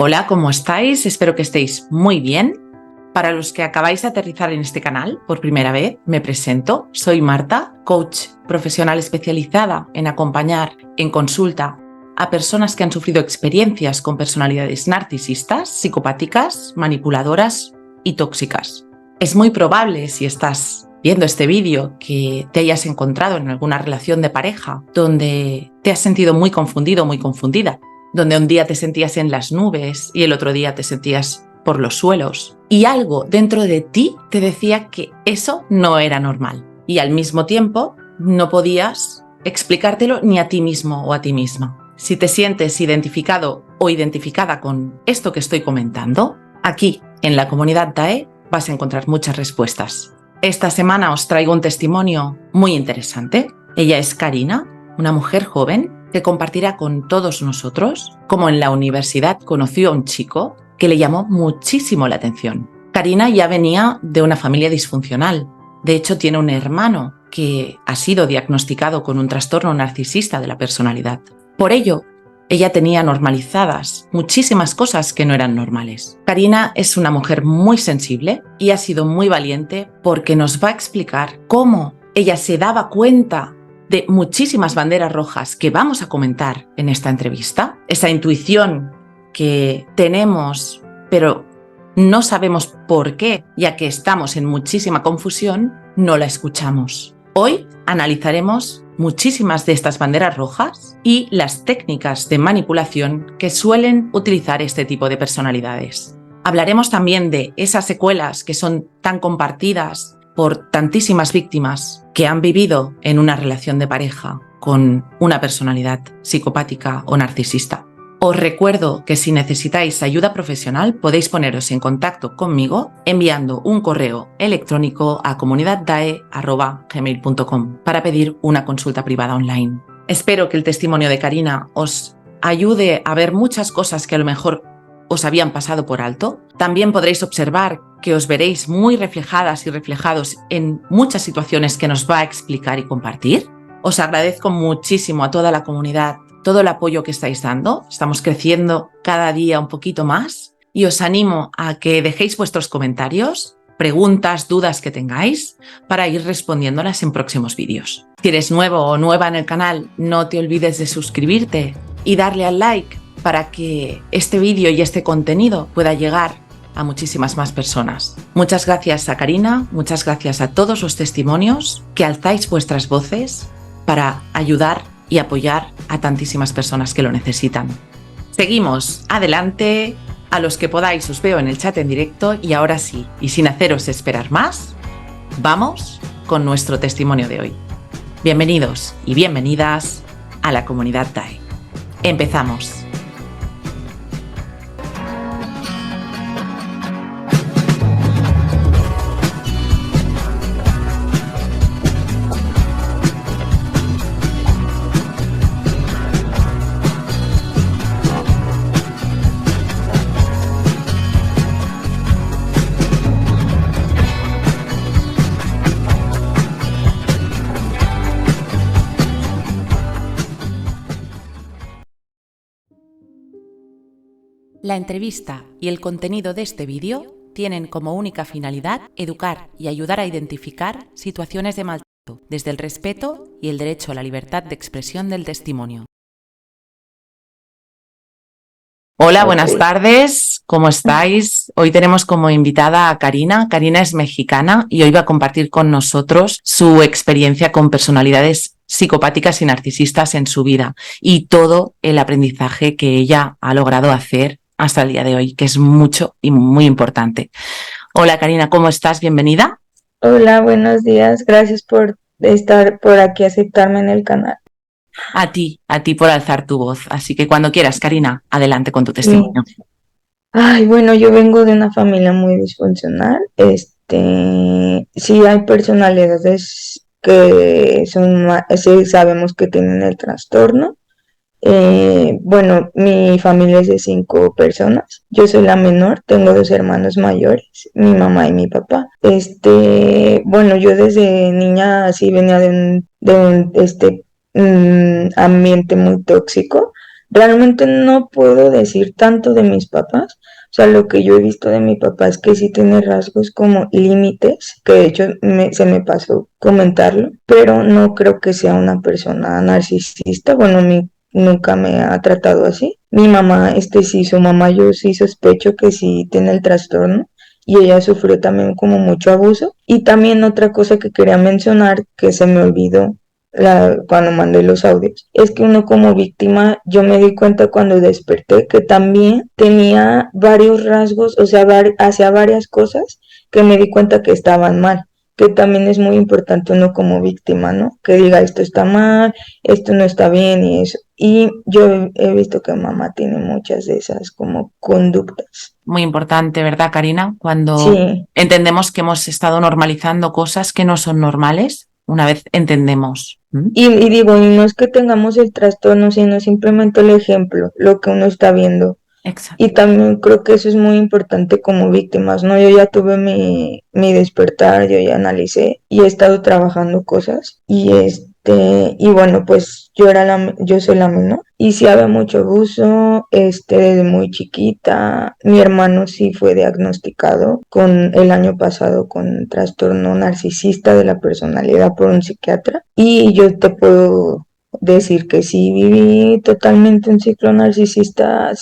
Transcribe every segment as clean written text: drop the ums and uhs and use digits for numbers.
Hola, ¿cómo estáis? Espero que estéis muy bien. Para los que acabáis de aterrizar en este canal por primera vez, me presento. Soy Marta, coach profesional especializada en acompañar en consulta a personas que han sufrido experiencias con personalidades narcisistas, psicopáticas, manipuladoras y tóxicas. Es muy probable, si estás viendo este vídeo, que te hayas encontrado en alguna relación de pareja donde te has sentido muy confundido o muy confundida, donde un día te sentías en las nubes y el otro día te sentías por los suelos, y algo dentro de ti te decía que eso no era normal, y al mismo tiempo no podías explicártelo ni a ti mismo o a ti misma. Si te sientes identificado o identificada con esto que estoy comentando, aquí en la comunidad DAE vas a encontrar muchas respuestas. Esta semana os traigo un testimonio muy interesante. Ella es Karina, una mujer joven que compartirá con todos nosotros cómo en la universidad conoció a un chico que le llamó muchísimo la atención. Karina ya venía de una familia disfuncional. De hecho, tiene un hermano que ha sido diagnosticado con un trastorno narcisista de la personalidad. Por ello, ella tenía normalizadas muchísimas cosas que no eran normales. Karina es una mujer muy sensible y ha sido muy valiente porque nos va a explicar cómo ella se daba cuenta de muchísimas banderas rojas que vamos a comentar en esta entrevista. Esa intuición que tenemos, pero no sabemos por qué, ya que estamos en muchísima confusión, no la escuchamos. Hoy analizaremos muchísimas de estas banderas rojas y las técnicas de manipulación que suelen utilizar este tipo de personalidades. Hablaremos también de esas secuelas que son tan compartidas por tantísimas víctimas que han vivido en una relación de pareja con una personalidad psicopática o narcisista. Os recuerdo que si necesitáis ayuda profesional podéis poneros en contacto conmigo enviando un correo electrónico a comunidaddae@gmail.com para pedir una consulta privada online. Espero que el testimonio de Karina os ayude a ver muchas cosas que a lo mejor os habían pasado por alto. También podréis observar que os veréis muy reflejadas y reflejados en muchas situaciones que nos va a explicar y compartir. Os agradezco muchísimo a toda la comunidad todo el apoyo que estáis dando. Estamos creciendo cada día un poquito más y os animo a que dejéis vuestros comentarios, preguntas, dudas que tengáis para ir respondiéndolas en próximos vídeos. Si eres nuevo o nueva en el canal, no te olvides de suscribirte y darle al like para que este vídeo y este contenido pueda llegar a muchísimas más personas. Muchas gracias a Karina, muchas gracias a todos los testimonios que alzáis vuestras voces para ayudar y apoyar a tantísimas personas que lo necesitan. Seguimos adelante. A los que podáis os veo en el chat en directo y ahora sí, y sin haceros esperar más, vamos con nuestro testimonio de hoy. Bienvenidos y bienvenidas a la comunidad DAE. Empezamos. La entrevista y el contenido de este vídeo tienen como única finalidad educar y ayudar a identificar situaciones de maltrato desde el respeto y el derecho a la libertad de expresión del testimonio. Hola, buenas tardes, ¿cómo estáis? Hoy tenemos como invitada a Karina. Karina es mexicana y hoy va a compartir con nosotros su experiencia con personalidades psicopáticas y narcisistas en su vida y todo el aprendizaje que ella ha logrado hacer hasta el día de hoy, que es mucho y muy importante. Hola Karina, ¿cómo estás? Bienvenida. Hola, buenos días. Gracias por estar por aquí, aceptarme en el canal. A ti por alzar tu voz. Así que cuando quieras, Karina, adelante con tu testimonio. Ay, bueno, yo vengo de una familia muy disfuncional. Sí hay personalidades que sí sabemos que tienen el trastorno. Bueno, mi familia es de 5 personas. Yo soy la menor, tengo 2 hermanos mayores, mi mamá y mi papá. Bueno, yo desde niña así venía de un ambiente muy tóxico, Realmente no puedo decir tanto de mis papás. O sea, lo que yo he visto de mi papá es que sí tiene rasgos como límites, que de hecho se me pasó comentarlo, pero no creo que sea una persona narcisista. Bueno, nunca me ha tratado así. Mi mamá, sí, su mamá, yo sí sospecho que sí tiene el trastorno y ella sufrió también como mucho abuso. Y también otra cosa que quería mencionar que se me olvidó cuando mandé los audios, es que uno como víctima, yo me di cuenta cuando desperté que también tenía varios rasgos, o sea, hacía varias cosas que me di cuenta que estaban mal, que también es muy importante uno como víctima, ¿no? Que diga esto está mal, esto no está bien y eso. Y yo he visto que mamá tiene muchas de esas como conductas. Muy importante, ¿verdad, Karina? Cuando Sí, entendemos que hemos estado normalizando cosas que no son normales, una vez entendemos. ¿Mm? y digo, y no es que tengamos el trastorno, sino simplemente el ejemplo, lo que uno está viendo. Y Exacto. también creo que eso es muy importante como víctimas, ¿no? Yo ya tuve mi despertar, yo ya analicé y he estado trabajando cosas y bueno, pues yo soy la menor y sí había mucho abuso, desde muy chiquita. Mi hermano sí fue diagnosticado el año pasado con trastorno narcisista de la personalidad por un psiquiatra y yo te puedo decir que sí viví totalmente un ciclo narcisista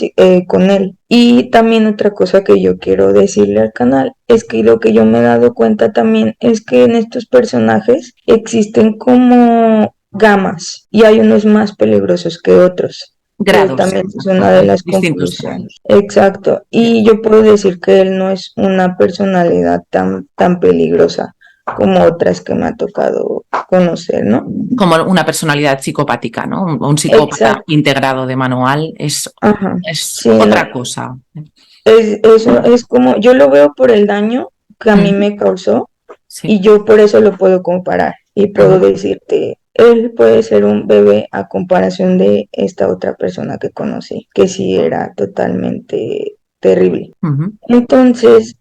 con él. Y también otra cosa que yo quiero decirle al canal es que lo que yo me he dado cuenta también es que en estos personajes existen como gamas y hay unos más peligrosos que otros, que Grados, también es exacto. una de Hay las distintos conclusiones. grados. Exacto. Y yo puedo decir que él no es una personalidad tan peligrosa como otras que me ha tocado conocer, ¿no? Como una personalidad psicopática, ¿no? Un psicópata Exacto. integrado de manual Ajá. es Sí, no, otra cosa. eso es como, yo lo veo por el daño que a mí Mm, me causó sí. y yo por eso lo puedo comparar y puedo Ujú, decirte, él puede ser un bebé a comparación de esta otra persona que conocí, que sí era totalmente terrible. ujú. Entonces,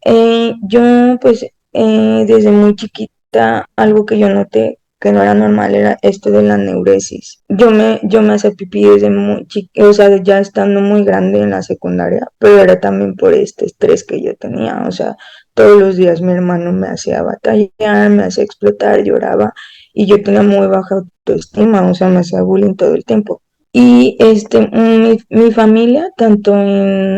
yo pues desde muy chiquita, algo que yo noté que no era normal era esto de la neuresis. Yo me hacía pipí desde muy chiquita, o sea, ya estando muy grande en la secundaria, pero era también por este estrés que yo tenía, o sea, todos los días mi hermano me hacía batallar, me hacía explotar, lloraba y yo tenía muy baja autoestima, o sea, me hacía bullying todo el tiempo. Y mi familia, tanto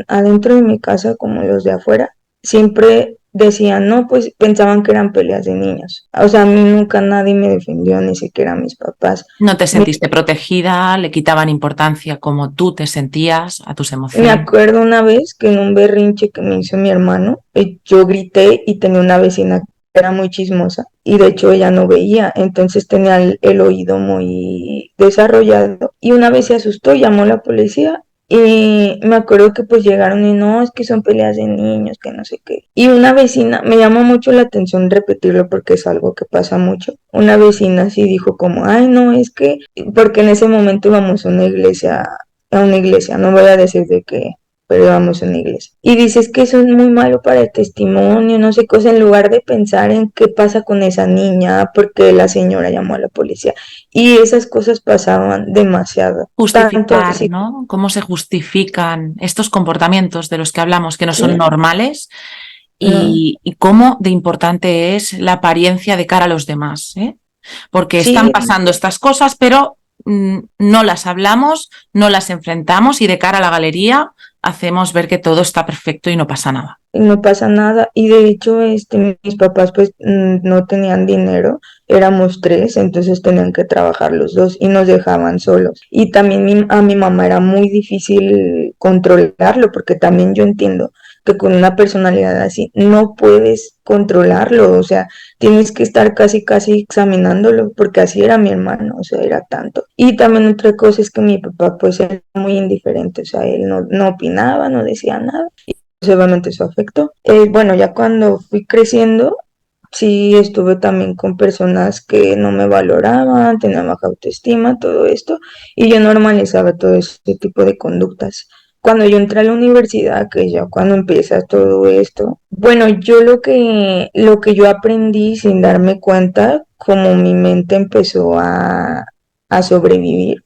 adentro de mi casa como los de afuera, siempre decían, no, pues pensaban que eran peleas de niños. O sea, a mí nunca nadie me defendió, ni siquiera mis papás. No te Me, sentiste protegida, le quitaban importancia como tú te sentías a tus me emociones. acuerdo una vez que en un berrinche que me hizo mi hermano, yo grité y tenía una vecina que era muy chismosa y de hecho ella no veía, entonces tenía el oído muy desarrollado y una vez se asustó, llamó a la policía y me acuerdo que pues llegaron y no, es que son peleas de niños, que no sé qué. Y una vecina, me llama mucho la atención repetirlo porque es algo que pasa mucho. Una vecina sí dijo como, ay no, es que, porque en ese momento íbamos a una iglesia, no voy a decir de qué, pero íbamos a una iglesia. Y dices que eso es muy malo para el testimonio, no sé cosa, en lugar de pensar en qué pasa con esa niña, porque la señora llamó a la policía. Y esas cosas pasaban demasiado, tanto Justificar, así. ¿no? Cómo se justifican estos comportamientos de los que hablamos que no son Sí, normales no, y cómo de importante es la apariencia de cara a los demás, ¿eh? Porque están sí, pasando estas cosas, pero no las hablamos, no las enfrentamos y de cara a la galería hacemos ver que todo está perfecto y no pasa nada. no pasa nada. Y de hecho, mis papás pues no tenían dinero, éramos tres, entonces tenían que trabajar los dos y nos dejaban solos. Y también a mi mamá era muy difícil controlarlo, porque también yo entiendo que con una personalidad así no puedes controlarlo, o sea, tienes que estar casi, casi examinándolo, porque así era mi hermano, o sea, era tanto. Y también otra cosa es que mi papá pues era muy indiferente, o sea, él no opinaba, no decía nada obviamente eso afectó. Bueno, ya cuando fui creciendo, sí estuve también con personas que no me valoraban, tenían baja autoestima, todo esto, y yo normalizaba todo este tipo de conductas. Cuando yo entré a la universidad, que ya cuando empieza todo esto, bueno, yo lo que yo aprendí sin darme cuenta, como mi mente empezó a sobrevivir,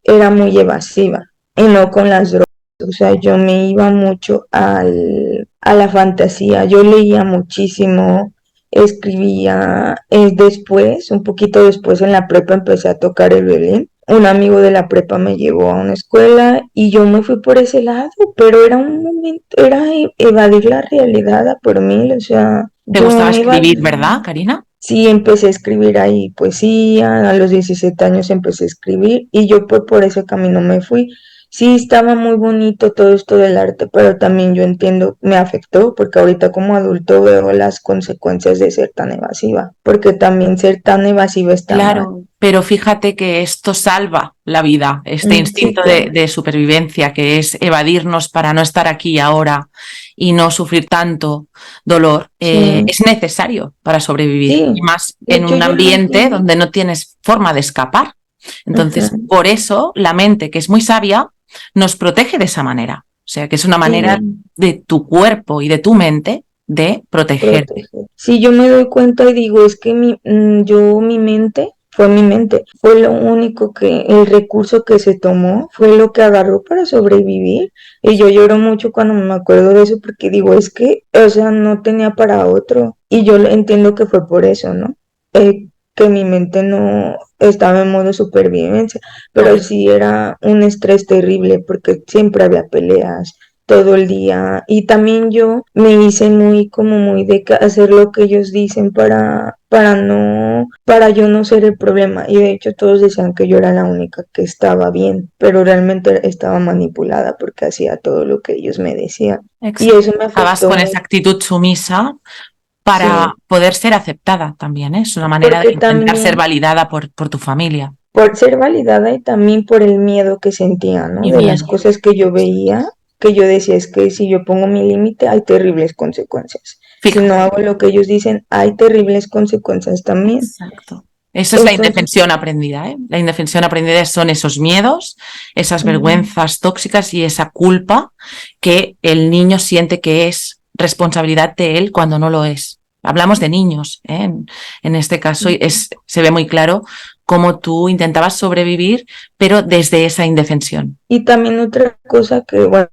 era muy evasiva. y no con las drogas. O sea, yo me iba mucho a la fantasía, yo leía muchísimo, escribía, después, un poquito después en la prepa empecé a tocar el violín. Un amigo de la prepa me llevó a una escuela y yo me fui por ese lado, pero era un momento, era evadir la realidad a por mil, o sea, ¿Te yo gustaba me iba. escribir, verdad, Karina? Sí, empecé a escribir ahí poesía, a los 17 años empecé a escribir y yo pues por ese camino me fui. Sí, estaba muy bonito todo esto del arte, pero también yo entiendo, me afectó porque ahorita como adulto veo las consecuencias de ser tan evasiva, porque también ser tan evasiva está mal. Claro, pero fíjate que esto salva la vida, este Sí, instinto claro. de supervivencia que es evadirnos para no estar aquí y ahora y no sufrir tanto dolor, Sí, es necesario para sobrevivir y sí. más De en hecho, un yo lo ambiente entiendo. donde no tienes forma de escapar. Entonces, Ujú. por eso la mente, que es muy sabia, nos protege de esa manera. O sea, que es una manera Sí. de tu cuerpo y de tu mente de protegerte. Proteger. Sí, yo me doy cuenta y digo, es que mi mente, fue mi mente, fue lo único que, el recurso que se tomó, fue lo que agarró para sobrevivir. Y yo lloro mucho cuando me acuerdo de eso porque digo, es que, o sea, no tenía para otro. Y yo entiendo que fue por eso, ¿no? Que mi mente no estaba en modo supervivencia, pero Correcto. sí era un estrés terrible porque siempre había peleas todo el día y también yo me hice muy como muy de hacer lo que ellos dicen para yo no ser el problema y de hecho todos decían que yo era la única que estaba bien, pero realmente estaba manipulada porque hacía todo lo que ellos me decían y Exacto. eso me Estabas afectó con esa mucho. actitud sumisa para Sí, poder ser aceptada también, ¿eh? Es una manera de porque intentar ser también validada por tu familia. por ser validada y también por el miedo que sentía, ¿no? Y De las miedo. cosas que yo veía, que yo decía es que si yo pongo mi límite hay terribles consecuencias. Si no Fíjate. hago lo que ellos dicen, hay terribles consecuencias también. Exacto. Eso es la Entonces, indefensión aprendida, ¿eh? La indefensión aprendida son esos miedos, esas vergüenzas tóxicas y esa culpa que el niño siente que es responsabilidad de él cuando no lo es. Hablamos de niños, ¿eh? En este caso se ve muy claro cómo tú intentabas sobrevivir, pero desde esa indefensión. y también otra cosa que, bueno,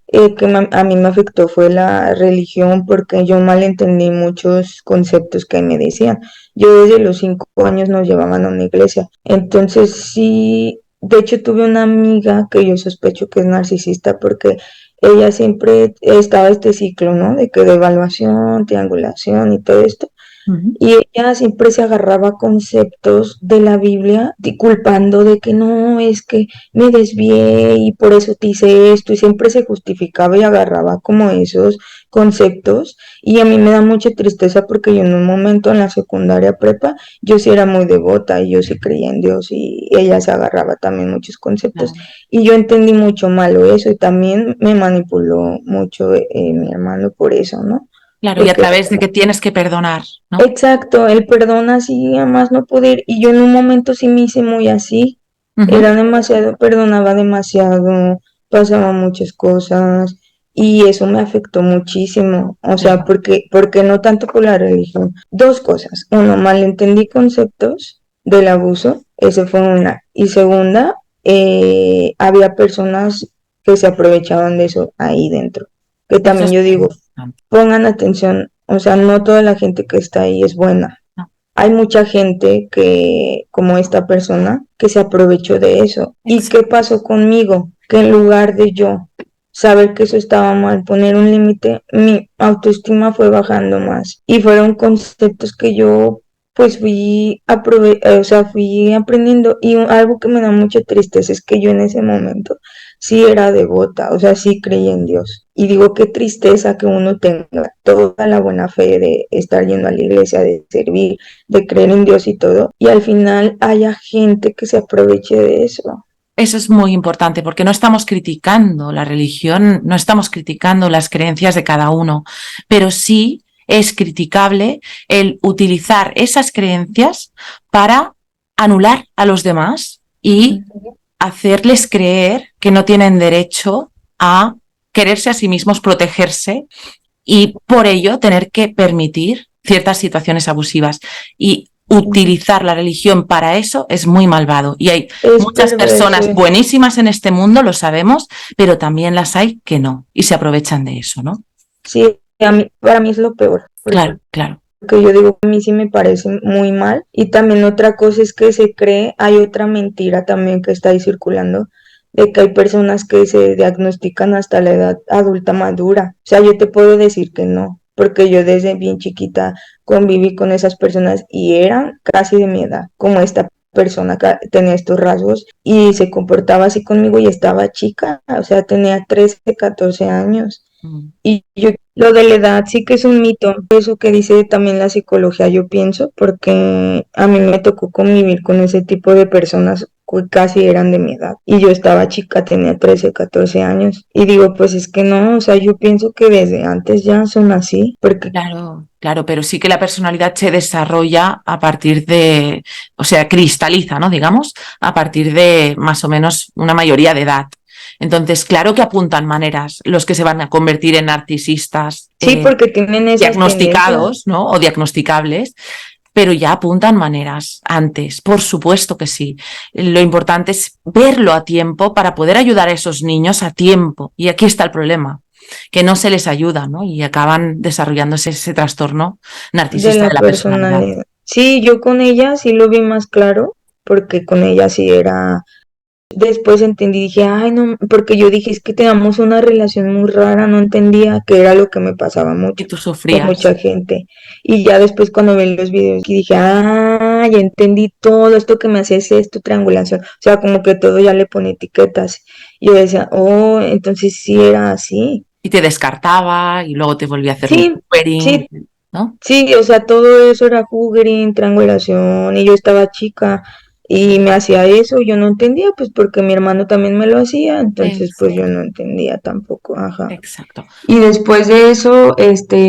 a mí me afectó fue la religión porque yo malentendí muchos conceptos que me decían. Yo desde los 5 años nos llevaban a una iglesia. Entonces sí, de hecho tuve una amiga que yo sospecho que es narcisista porque ella siempre estaba este ciclo, ¿no? De que de evaluación, triangulación y todo esto. Uh -huh. Y ella siempre se agarraba a conceptos de la Biblia, culpando de que no, es que me desvié y por eso te hice esto, y siempre se justificaba y agarraba como esos conceptos. Y a mí me da mucha tristeza porque yo en un momento en la secundaria prepa, yo sí era muy devota y yo sí creía en Dios y ella se agarraba también muchos conceptos. Claro. Y yo entendí mucho malo eso y también me manipuló mucho mi hermano por eso, ¿no? Claro, y a Porque través de que tienes que perdonar, ¿no? exacto, el perdón así a más no poder. Y yo en un momento sí me hice muy así. Uh -huh. Era demasiado, perdonaba demasiado, pasaba muchas cosas y eso me afectó muchísimo. O sea, Claro. porque no tanto por la religión. Dos cosas. Uno, malentendí conceptos del abuso, esa fue una. Y segunda, había personas que se aprovechaban de eso ahí dentro. Que Eso también es yo muy digo, importante. pongan atención, o sea, no toda la gente que está ahí es buena. No, Hay mucha gente que, como esta persona, que se aprovechó de eso. ¿Y qué exacto. pasó conmigo? Que en lugar de yo saber que eso estaba mal, poner un límite, mi autoestima fue bajando más. Y fueron conceptos que yo pues o sea, fui aprendiendo y algo que me da mucha tristeza es que yo en ese momento sí era devota, o sea, sí creía en Dios. Y digo, qué tristeza que uno tenga toda la buena fe de estar yendo a la iglesia, de servir, de creer en Dios y todo, y al final haya gente que se aproveche de eso. Eso es muy importante porque no estamos criticando la religión, no estamos criticando las creencias de cada uno, pero sí es criticable el utilizar esas creencias para anular a los demás y hacerles creer que no tienen derecho a quererse a sí mismos, protegerse y por ello tener que permitir ciertas situaciones abusivas. Y utilizar la religión para eso es muy malvado. Y hay Es muchas perverso. personas buenísimas en este mundo, lo sabemos, pero también las hay que no, y se aprovechan de eso, ¿no? Sí, para mí es lo peor. Claro, claro. Porque yo digo, a mí sí me parece muy mal. Y también otra cosa es que se cree, hay otra mentira también que está ahí circulando, de que hay personas que se diagnostican hasta la edad adulta madura. O sea, yo te puedo decir que no, porque yo desde bien chiquita conviví con esas personas y eran casi de mi edad, como esta persona que tenía estos rasgos y se comportaba así conmigo y estaba chica, o sea, tenía 13, 14 años. Y yo, lo de la edad sí que es un mito, eso que dice también la psicología, yo pienso, porque a mí me tocó convivir con ese tipo de personas que casi eran de mi edad. Y yo estaba chica, tenía 13, 14 años. Y digo, pues es que no, o sea, yo pienso que desde antes ya son así, porque Claro, claro, pero sí que la personalidad se desarrolla a partir de, o sea, cristaliza, ¿no? Digamos, a partir de más o menos una mayoría de edad. Entonces, claro que apuntan maneras los que se van a convertir en narcisistas sí, porque tienen esas tendencias. diagnosticados, ¿no? O diagnosticables, pero ya apuntan maneras antes, por supuesto que sí. Lo importante es verlo a tiempo para poder ayudar a esos niños a tiempo. Y aquí está el problema, que no se les ayuda, ¿no? Y acaban desarrollándose ese trastorno De narcisista de la la personalidad. personalidad. Sí, yo con ella sí lo vi más claro, porque con ella sí era. Después entendí, dije, ay, no, porque yo dije, es que teníamos una relación muy rara, no entendía que era lo que me pasaba Y mucho tú con sufrías. mucha gente. Y ya después cuando vi los videos, y dije, ah, ya entendí todo esto que me hacía es esto, triangulación. O sea, como que todo ya le pone etiquetas. Y yo decía, oh, entonces sí era así. Y te descartaba y luego te volvía a hacer Sí, recupering, sí, ¿no? sí, o sea, todo eso era juggling, triangulación, y yo estaba chica y me hacía eso, y yo no entendía, pues porque mi hermano también me lo hacía, entonces pues yo Exacto. no entendía tampoco, ajá. Exacto. Y después de eso,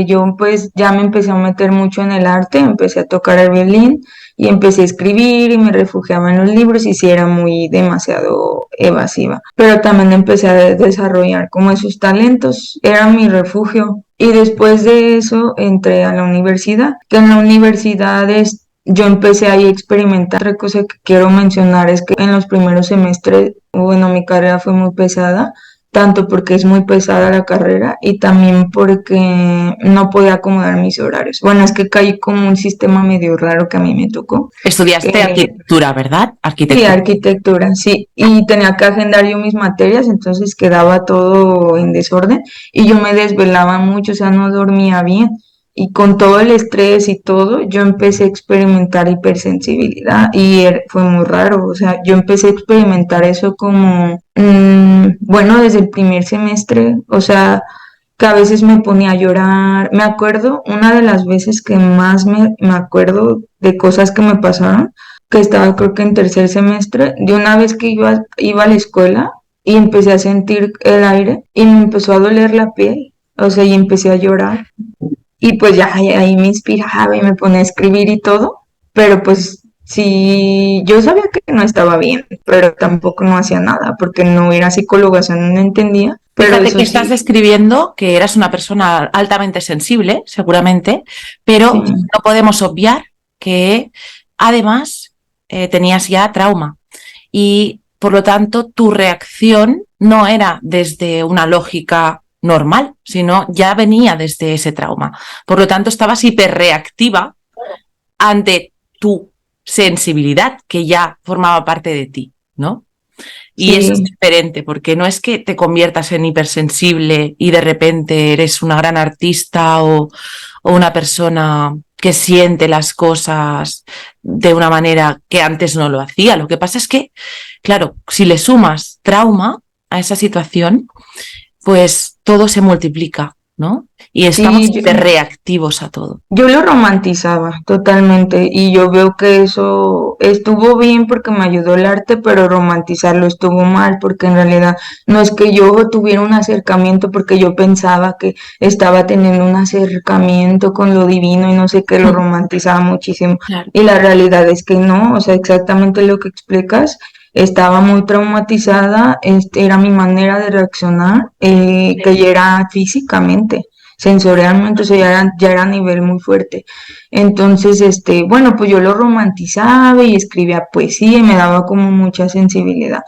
yo pues ya me empecé a meter mucho en el arte, empecé a tocar el violín y empecé a escribir y me refugiaba en los libros y sí era muy demasiado evasiva. Pero también empecé a desarrollar como esos talentos, era mi refugio. Y después de eso entré a la universidad, que en la universidad yo empecé ahí a experimentar. Otra cosa que quiero mencionar es que en los primeros semestres, bueno, mi carrera fue muy pesada, tanto porque es muy pesada la carrera y también porque no podía acomodar mis horarios. Bueno, es que caí como un sistema medio raro que a mí me tocó, Estudiaste que arquitectura, ¿verdad? sí, Arquitectura. arquitectura, sí, y tenía que agendar yo mis materias, entonces quedaba todo en desorden y yo me desvelaba mucho, o sea, no dormía bien. Y con todo el estrés y todo, yo empecé a experimentar hipersensibilidad y fue muy raro, o sea, yo empecé a experimentar eso como, bueno, desde el primer semestre, o sea, que a veces me ponía a llorar. Me acuerdo, una de las veces que más me acuerdo de cosas que me pasaron, que estaba creo que en tercer semestre, de una vez que iba a la escuela y empecé a sentir el aire y me empezó a doler la piel, o sea, y empecé a llorar. Y pues ya ahí me inspiraba y me ponía a escribir y todo, pero pues sí, yo sabía que no estaba bien, pero tampoco no hacía nada, porque no era psicóloga, o sea, no entendía, pero Fíjate que eso estás sí, describiendo que eras una persona altamente sensible, seguramente, sí, pero no podemos obviar que además tenías ya trauma y por lo tanto tu reacción no era desde una lógica normal, sino ya venía desde ese trauma. Por lo tanto, estabas hiperreactiva ante tu sensibilidad que ya formaba parte de ti, ¿no? Y eso es sí, diferente, porque no es que te conviertas en hipersensible y de repente eres una gran artista o una persona que siente las cosas de una manera que antes no lo hacía. Lo que pasa es que, claro, si le sumas trauma a esa situación, pues todo se multiplica, ¿no? Y estamos sí, hiperreactivos a todo. yo lo romantizaba totalmente y yo veo que eso estuvo bien porque me ayudó el arte, pero romantizarlo estuvo mal porque en realidad no es que yo tuviera un acercamiento porque yo pensaba que estaba teniendo un acercamiento con lo divino y no sé qué, lo romantizaba muchísimo. Claro. Y la realidad es que no, o sea, exactamente lo que explicas. Estaba muy traumatizada, era mi manera de reaccionar, que ya era físicamente. sensorialmente, o sea, ya era a nivel muy fuerte. Entonces, bueno, pues yo lo romantizaba y escribía poesía y me daba como mucha sensibilidad.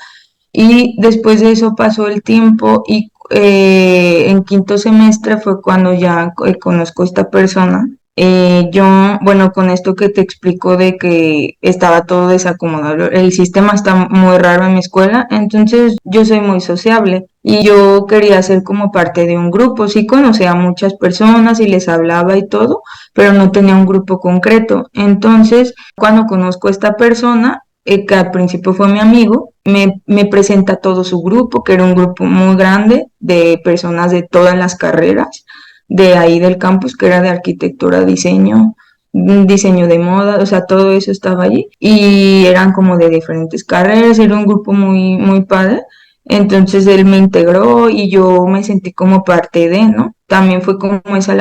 Y después de eso pasó el tiempo y en quinto semestre fue cuando ya conozco a esta persona. Yo, bueno, con esto que te explico de que estaba todo desacomodado, el sistema está muy raro en mi escuela, entonces yo soy muy sociable y yo quería ser como parte de un grupo. Sí conocía a muchas personas y les hablaba y todo, pero no tenía un grupo concreto. Entonces, cuando conozco a esta persona, que al principio fue mi amigo, me presenta todo su grupo, que era un grupo muy grande de personas de todas las carreras de ahí del campus, que era de arquitectura, diseño, diseño de moda, o sea, todo eso estaba allí y eran como de diferentes carreras, era un grupo muy, muy padre. Entonces él me integró y yo me sentí como parte de, ¿no? También fue como esa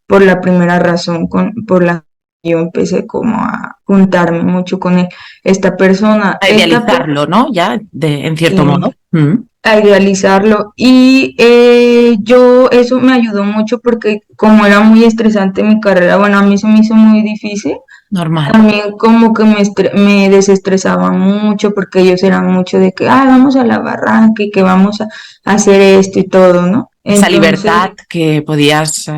por la primera razón por la que yo empecé como a juntarme mucho con él. Esta persona, A idealizarlo, ¿no? Ya, en cierto sí, modo. Mm. a idealizarlo. Y yo, eso me ayudó mucho porque como era muy estresante mi carrera, bueno, a mí se me hizo muy difícil. Normal. También como que me desestresaba mucho porque ellos eran mucho de que, vamos a la barranca y que vamos a hacer esto y todo, ¿no? Esa Entonces, libertad que podías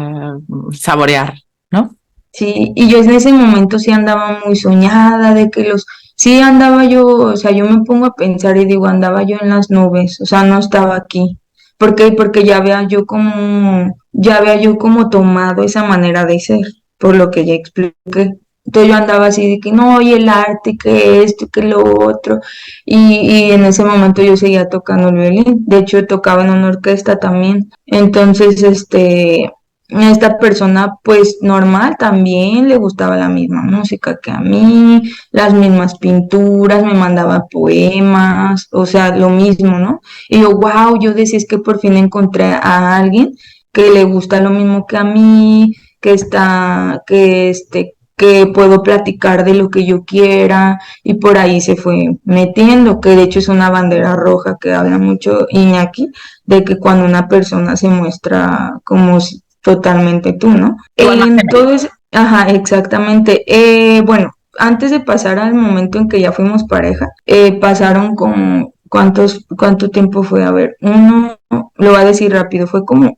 saborear, ¿no? sí, y yo en ese momento sí andaba muy soñada de que sí andaba yo, o sea, yo me pongo a pensar y digo, andaba yo en las nubes, o sea, no estaba aquí. ¿Por qué? Porque ya había yo como tomado esa manera de ser, por lo que ya expliqué. Entonces yo andaba así de que no, y el arte, que esto, que lo otro, y en ese momento yo seguía tocando el violín, de hecho tocaba en una orquesta también. Entonces, esta persona, pues normal, también le gustaba la misma música que a mí, las mismas pinturas, me mandaba poemas, o sea, lo mismo, ¿no? Y yo, wow, yo decía, es que por fin encontré a alguien que le gusta lo mismo que a mí, que puedo platicar de lo que yo quiera, y por ahí se fue metiendo, que de hecho es una bandera roja que habla mucho Iñaki, de que cuando una persona se muestra como si totalmente tú, ¿no? Tu alma gemela. Entonces, ajá, exactamente. Bueno, antes de pasar al momento en que ya fuimos pareja, pasaron como, ¿cuánto tiempo fue? A ver, lo voy a decir rápido, fue como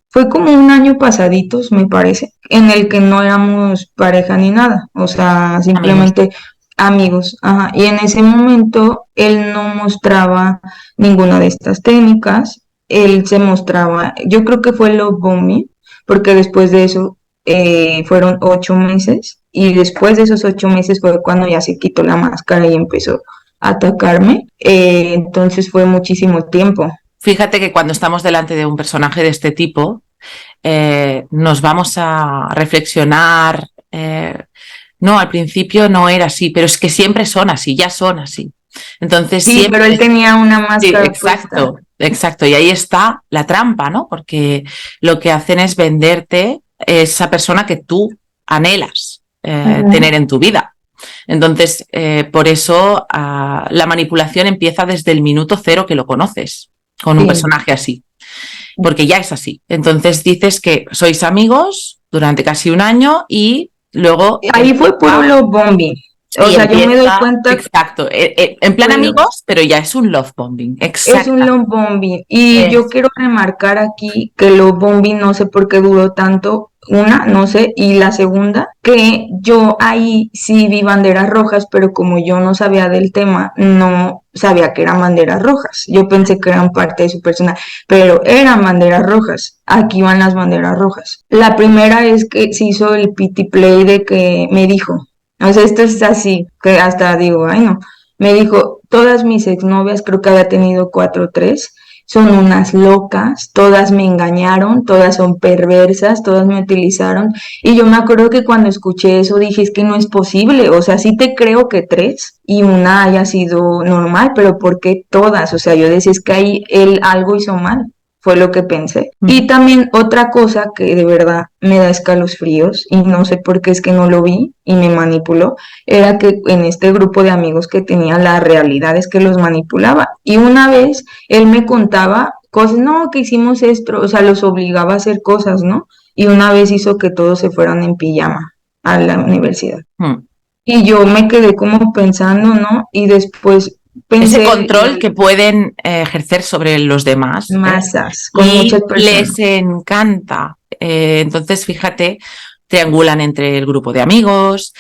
un año pasaditos, me parece, en el que no éramos pareja ni nada, o sea, Amigos. simplemente amigos, ajá. Y en ese momento él no mostraba ninguna de estas técnicas, él se mostraba, yo creo que fue love bombing, porque después de eso fueron 8 meses y después de esos 8 meses fue cuando ya se quitó la máscara y empezó a atacarme. Entonces fue muchísimo tiempo. Fíjate que cuando estamos delante de un personaje de este tipo, nos vamos a reflexionar. No, al principio no era así, pero es que siempre son así, ya son así. Entonces Sí, pero él siempre, tenía una sí, máscara puesta. exacto, exacto. Y ahí está la trampa, ¿no? Porque lo que hacen es venderte esa persona que tú anhelas Ujú. tener en tu vida. Entonces, por eso la manipulación empieza desde el minuto cero que lo conoces, con un Sí. personaje así, porque ya es así. Entonces dices que sois amigos durante casi un año y luego Ahí fue puro empieza, love bombing. O y sea, yo me doy empieza, cuenta que exacto, en plan fue amigos, pero ya es un love bombing, es un exacta. love bombing. Y yo Es, quiero remarcar aquí que el love bombing no sé por qué duró tanto. Una, no sé, y la segunda, que yo ahí sí vi banderas rojas, pero como yo no sabía del tema, no sabía que eran banderas rojas. Yo pensé que eran parte de su personaje, pero eran banderas rojas. Aquí van las banderas rojas. La primera es que se hizo el pity play de que me dijo, o sea, esto es así, que hasta digo, ay no, me dijo, todas mis exnovias, creo que había tenido 4 o 3, son unas locas, todas me engañaron, todas son perversas, todas me utilizaron. Y yo me acuerdo que cuando escuché eso dije, es que no es posible, o sea, sí te creo que 3 y una haya sido normal, pero ¿por qué todas? O sea, yo decía, es que ahí él algo hizo mal, fue lo que pensé. Y también otra cosa que de verdad me da escalofríos y no sé por qué es que no lo vi y me manipuló, era que en este grupo de amigos que tenía, la realidad es que los manipulaba. Y una vez él me contaba cosas, no, que hicimos esto, o sea, los obligaba a hacer cosas, ¿no? Y una vez hizo que todos se fueran en pijama a la universidad. Mm. Y yo me quedé como pensando, ¿no? Y después Ese pensé, y control que pueden ejercer sobre los demás, ¿eh? masas, con muchas Y personas. les encanta. Entonces, fíjate, triangulan entre el grupo de amigos,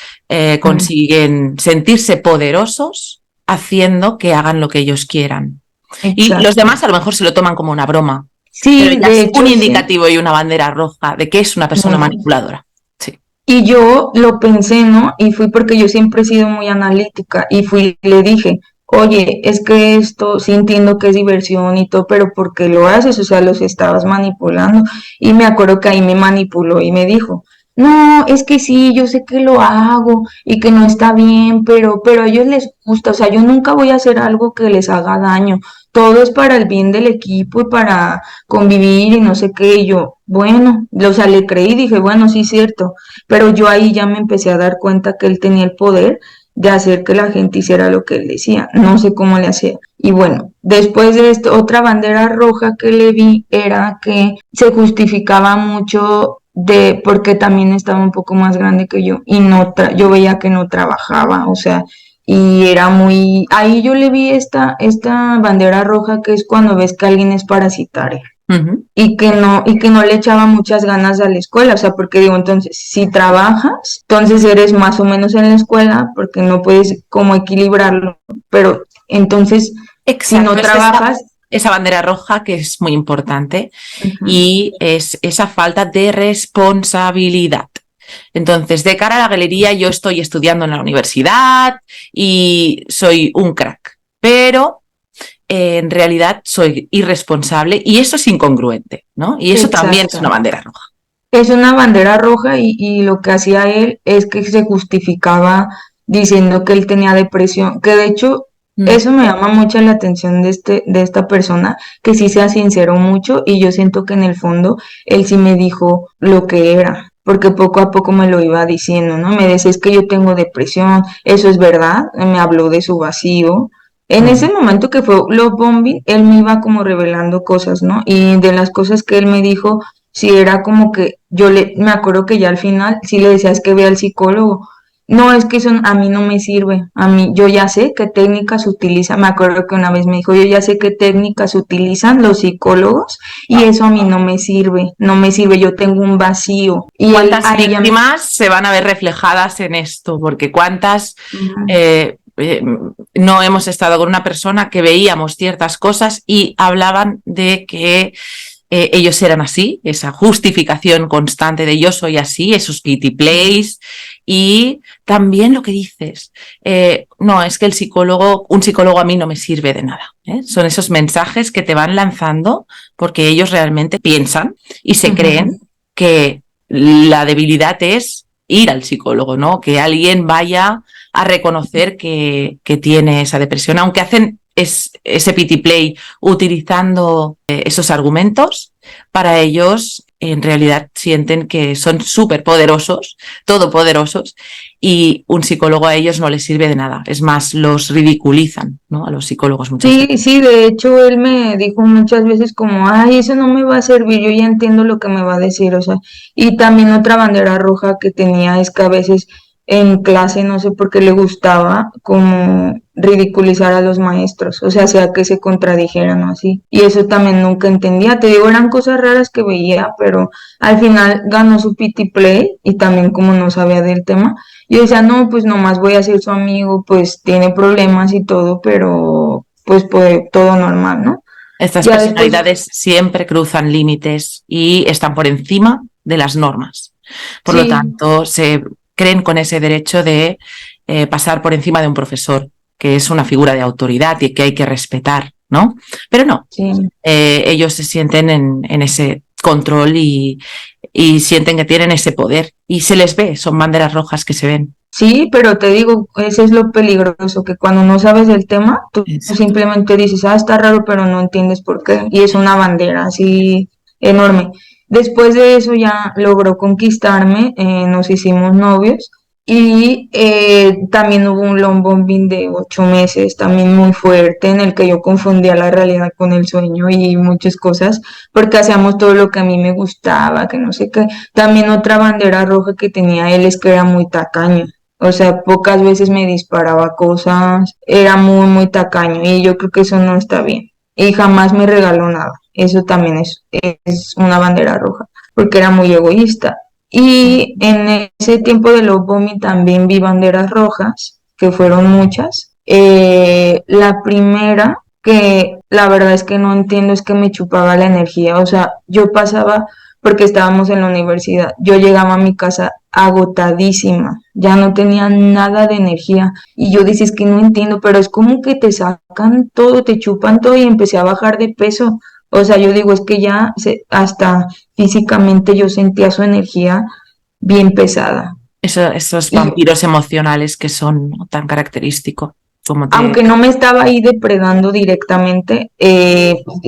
consiguen sentirse poderosos haciendo que hagan lo que ellos quieran. Y los Exacto. demás a lo mejor se lo toman como una broma, pero Sí, ya de es un hecho, sí. indicativo y una bandera roja de que es una persona Muy. manipuladora. Sí. Y yo lo pensé, ¿no? Y fui porque yo siempre he sido muy analítica y fui y le dije, oye, es que esto sí entiendo que es diversión y todo, pero ¿por qué lo haces? O sea, los estabas manipulando. Y me acuerdo que ahí me manipuló y me dijo, no, es que sí, yo sé que lo hago y que no está bien, pero a ellos les gusta. O sea, yo nunca voy a hacer algo que les haga daño. Todo es para el bien del equipo y para convivir y no sé qué. Y yo, bueno, o sea, le creí y dije, bueno, sí es cierto, pero yo ahí ya me empecé a dar cuenta que él tenía el poder de hacer que la gente hiciera lo que él decía. No sé cómo le hacía. Y bueno, después de esto, otra bandera roja que le vi era que se justificaba mucho de porque también estaba un poco más grande que yo y no yo veía que no trabajaba, o sea, y era muy ahí yo le vi esta bandera roja que es cuando ves que alguien es parasitario Ujú. y que no le echaba muchas ganas a la escuela, o sea, porque digo, entonces, si trabajas, entonces eres más o menos en la escuela, porque no puedes como equilibrarlo, pero entonces, si no Exacto, es trabajas, esa bandera roja que es muy importante uh-huh, y es esa falta de responsabilidad. Entonces, de cara a la galería, yo estoy estudiando en la universidad y soy un crack, pero en realidad soy irresponsable y eso es incongruente, ¿no? Y eso también es exacto. una bandera roja. Es una bandera roja y lo que hacía él es que se justificaba diciendo que él tenía depresión, que de hecho Mm. eso me llama mucho la atención de esta persona, que sí se sinceró mucho y yo siento que en el fondo él sí me dijo lo que era, porque poco a poco me lo iba diciendo, ¿no? Me decía, es que yo tengo depresión, eso es verdad, me habló de su vacío. En ese Mm. momento que fue los bombing, él me iba como revelando cosas, ¿no? Y de las cosas que él me dijo, sí era como que me acuerdo que ya al final sí le decía, es que ve al psicólogo. No, es que eso a mí no me sirve. A mí, yo ya sé qué técnicas utilizan. Me acuerdo que una vez me dijo, yo ya sé qué técnicas utilizan los psicólogos y eso a mí no me sirve. No me sirve, yo tengo un vacío. Y él ¿Cuántas ahí ya me... víctimas se van a ver reflejadas en esto? Porque cuántas Ujú. eh, no hemos estado con una persona que veíamos ciertas cosas y hablaban de que ellos eran así, esa justificación constante de yo soy así, esos pity plays y también lo que dices, no, es que un psicólogo a mí no me sirve de nada. Son esos mensajes que te van lanzando porque ellos realmente piensan y se Ujú. creen que la debilidad es ir al psicólogo, ¿no? Que alguien vaya a reconocer que tiene esa depresión, aunque hacen ese pity play utilizando esos argumentos, para ellos en realidad sienten que son súper poderosos, todopoderosos, y un psicólogo a ellos no les sirve de nada. Es más, los ridiculizan, ¿no? A los psicólogos muchas veces. Sí, sí, de hecho él me dijo muchas veces como, ay, eso no me va a servir, yo ya entiendo lo que me va a decir, o sea, y también otra bandera roja que tenía es que a veces en clase, no sé por qué le gustaba como ridiculizar a los maestros, o sea que se contradijeran o así, y eso también nunca entendía, te digo, eran cosas raras que veía, pero al final ganó su PT Play y también como no sabía del tema, yo decía, no, pues nomás voy a ser su amigo, pues tiene problemas y todo, pero pues todo normal, ¿no? Estas Ya después, personalidades siempre cruzan límites y están por encima de las normas. Por lo sí, tanto, se creen con ese derecho de pasar por encima de un profesor, que es una figura de autoridad y que hay que respetar, ¿no? Pero no, sí, ellos se sienten en ese control y sienten que tienen ese poder y se les ve, son banderas rojas que se ven. sí, pero te digo, ese es lo peligroso, que cuando no sabes del tema, tú Exacto. simplemente dices, ah, está raro, pero no entiendes por qué, y es una bandera así enorme. Después de eso ya logró conquistarme, nos hicimos novios, Y también hubo un long bombing de 8 meses, también muy fuerte, en el que yo confundía la realidad con el sueño y muchas cosas, porque hacíamos todo lo que a mí me gustaba, que no sé qué. También otra bandera roja que tenía él es que era muy tacaño. O sea, pocas veces me disparaba cosas, era muy, muy tacaño y yo creo que eso no está bien. Y jamás me regaló nada. Eso también es una bandera roja, porque era muy egoísta. Y en ese tiempo de los Bomi también vi banderas rojas, que fueron muchas. La primera, que la verdad es que no entiendo, es que me chupaba la energía. O sea, yo pasaba, porque estábamos en la universidad, yo llegaba a mi casa agotadísima, ya no tenía nada de energía. Y yo decía, es que no entiendo, pero es como que te sacan todo, te chupan todo y empecé a bajar de peso. O sea, yo digo, es que ya hasta físicamente yo sentía su energía bien pesada. Esos Y vampiros emocionales que son, ¿no?, tan característicos. Como te... aunque no me estaba ahí depredando directamente,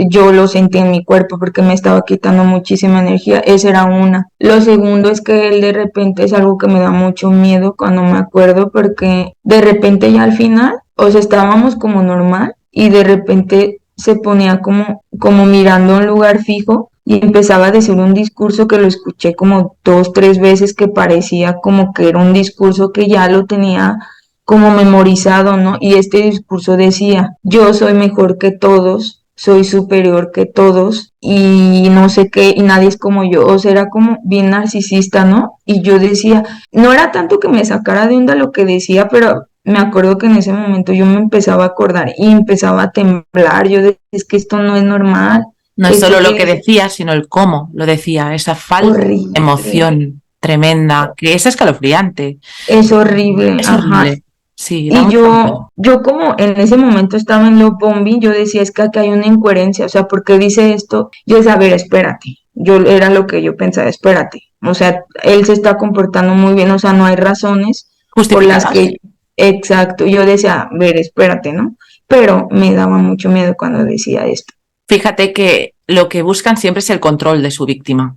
yo lo sentí en mi cuerpo porque me estaba quitando muchísima energía. Esa era una. Lo segundo es que él de repente es algo que me da mucho miedo cuando me acuerdo porque de repente ya al final, o sea, estábamos como normal y de repente se ponía como mirando a un lugar fijo y empezaba a decir un discurso que lo escuché como 2, 3 veces que parecía como que era un discurso que ya lo tenía como memorizado, ¿no? Y este discurso decía, yo soy mejor que todos, soy superior que todos y no sé qué, y nadie es como yo, o sea, era como bien narcisista, ¿no? Y yo decía, no era tanto que me sacara de onda lo que decía, pero me acuerdo que en ese momento yo me empezaba a acordar y empezaba a temblar, yo decía, es que esto no es normal, No es esto solo lo que que decía, sino el cómo lo decía, esa falta de horrible, emoción tremenda, que es escalofriante, es horrible, es ajá. horrible. Sí, da Y mucho miedo. yo como en ese momento estaba en love bombing, yo decía, es que aquí hay una incoherencia, o sea, ¿por qué dice esto? Yo decía, a ver, espérate, yo era lo que yo pensaba, espérate, o sea, él se está comportando muy bien, o sea, no hay razones por las Justificadas. que, exacto, yo decía, a ver, espérate, ¿no? Pero me daba mucho miedo cuando decía esto. Fíjate que lo que buscan siempre es el control de su víctima.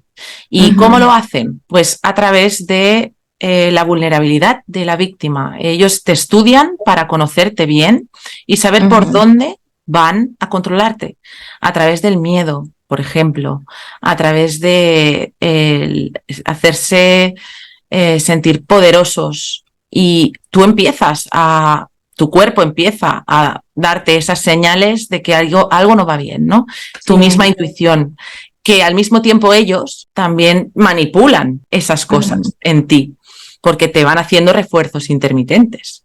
¿Y cómo Ujú, lo hacen? Pues a través de la vulnerabilidad de la víctima. Ellos te estudian para conocerte bien y saber por ujú, dónde van a controlarte. A través del miedo, por ejemplo, a través de hacerse sentir poderosos, y tú empiezas a, tu cuerpo empieza a darte esas señales de que algo no va bien, ¿no? Tu misma sí, intuición, que al mismo tiempo ellos también manipulan esas ujú, cosas en ti, porque te van haciendo refuerzos intermitentes.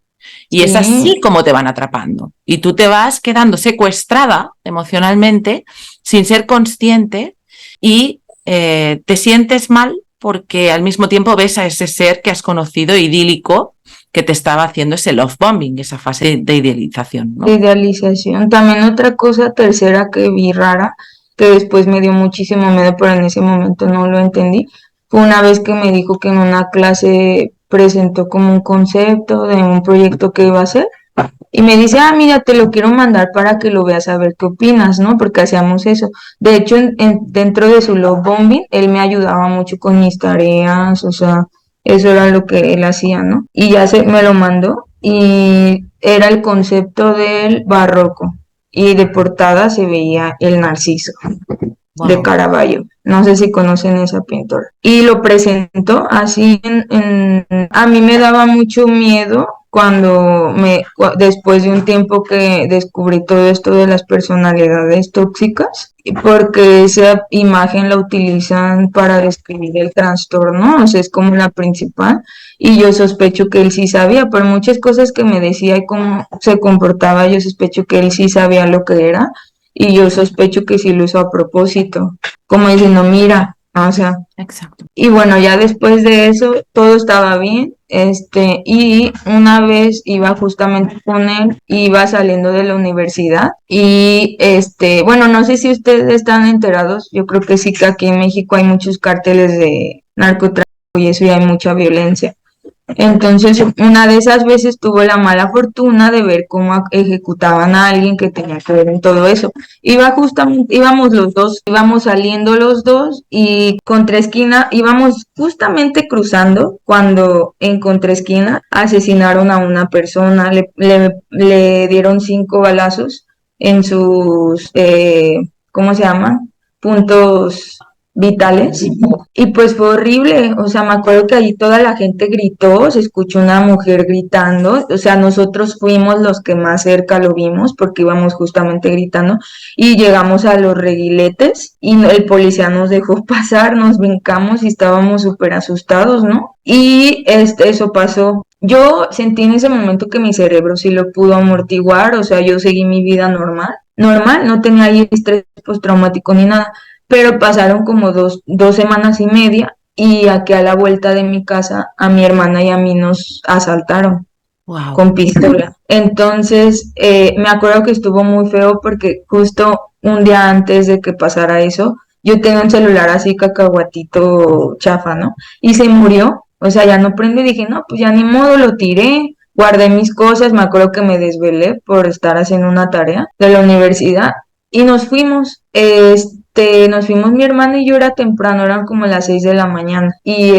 Y es sí, así como te van atrapando. Y tú te vas quedando secuestrada emocionalmente sin ser consciente, y te sientes mal porque al mismo tiempo ves a ese ser que has conocido idílico que te estaba haciendo ese love bombing, esa fase de idealización, de ¿no? idealización. También otra cosa tercera que vi rara, que después me dio muchísimo miedo, pero en ese momento no lo entendí, fue una vez que me dijo que en una clase presentó como un concepto de un proyecto que iba a hacer y me dice, ah, mira, te lo quiero mandar para que lo veas a ver qué opinas, ¿no? Porque hacíamos eso. De hecho, dentro de su love bombing, él me ayudaba mucho con mis tareas, o sea, eso era lo que él hacía, ¿no? Y ya me lo mandó y era el concepto del barroco. Y de portada se veía el Narciso de Wow. Caravaggio. No sé si conocen esa pintura. Y lo presentó así a mí me daba mucho miedo cuando después de un tiempo que descubrí todo esto de las personalidades tóxicas, porque esa imagen la utilizan para describir el trastorno, o sea, es como la principal, y yo sospecho que él sí sabía, por muchas cosas que me decía y cómo se comportaba, yo sospecho que él sí sabía lo que era, y yo sospecho que sí lo hizo a propósito, como diciendo, mira, o sea, Exacto. y bueno, ya después de eso todo estaba bien, y una vez iba justamente con él, iba saliendo de la universidad y bueno, no sé si ustedes están enterados, yo creo que sí que aquí en México hay muchos cárteles de narcotráfico y eso y hay mucha violencia. Entonces, una de esas veces tuve la mala fortuna de ver cómo ejecutaban a alguien que tenía que ver en todo eso. Íbamos los dos, íbamos saliendo los dos y contraesquina, íbamos justamente cruzando cuando en contraesquina asesinaron a una persona, le dieron 5 balazos en sus, ¿cómo se llama? Puntos vitales. Y pues fue horrible, o sea, me acuerdo que ahí toda la gente gritó, se escuchó una mujer gritando, o sea, nosotros fuimos los que más cerca lo vimos porque íbamos justamente gritando y llegamos a los reguiletes y el policía nos dejó pasar, nos brincamos y estábamos súper asustados, ¿no? Y eso pasó. Yo sentí en ese momento que mi cerebro sí lo pudo amortiguar, o sea, yo seguí mi vida normal, no tenía ahí estrés postraumático ni nada, pero pasaron como dos semanas y media y aquí a la vuelta de mi casa a mi hermana y a mí nos asaltaron Wow. con pistola. Entonces, me acuerdo que estuvo muy feo porque justo un día antes de que pasara eso, yo tenía un celular así cacahuatito chafa, ¿no? Y se murió, o sea, ya no prende y dije, no, pues ya ni modo, lo tiré. Guardé mis cosas, me acuerdo que me desvelé por estar haciendo una tarea de la universidad y nos fuimos. Nos fuimos mi hermana y yo, era temprano, eran como las 6 de la mañana. Y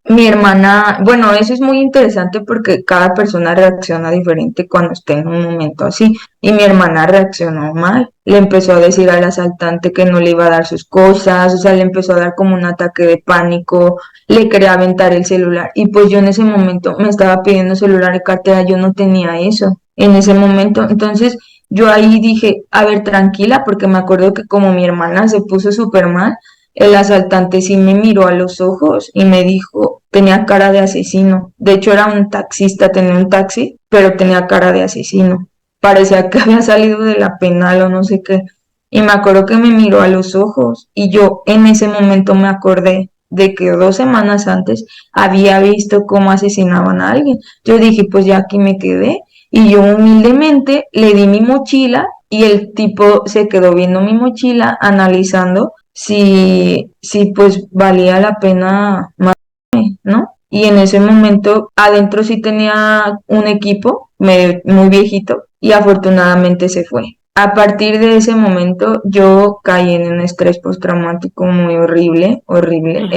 mi hermana, bueno, eso es muy interesante porque cada persona reacciona diferente cuando está en un momento así. Y mi hermana reaccionó mal. Le empezó a decir al asaltante que no le iba a dar sus cosas, o sea, le empezó a dar como un ataque de pánico, le quería aventar el celular. Y pues yo en ese momento me estaba pidiendo celular y cartera, yo no tenía eso en ese momento. Entonces, yo ahí dije, a ver, tranquila, porque me acuerdo que como mi hermana se puso súper mal, el asaltante sí me miró a los ojos y me dijo, tenía cara de asesino. De hecho, era un taxista, tenía un taxi, pero tenía cara de asesino. Parecía que había salido de la penal o no sé qué. Y me acuerdo que me miró a los ojos y yo en ese momento me acordé de que 2 semanas antes había visto cómo asesinaban a alguien. Yo dije, pues ya aquí me quedé. Y yo humildemente le di mi mochila y el tipo se quedó viendo mi mochila, analizando si pues valía la pena matarme, ¿no? Y en ese momento adentro sí tenía un equipo muy viejito y afortunadamente se fue. A partir de ese momento yo caí en un estrés postraumático muy horrible, horrible.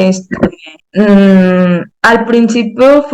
Al principio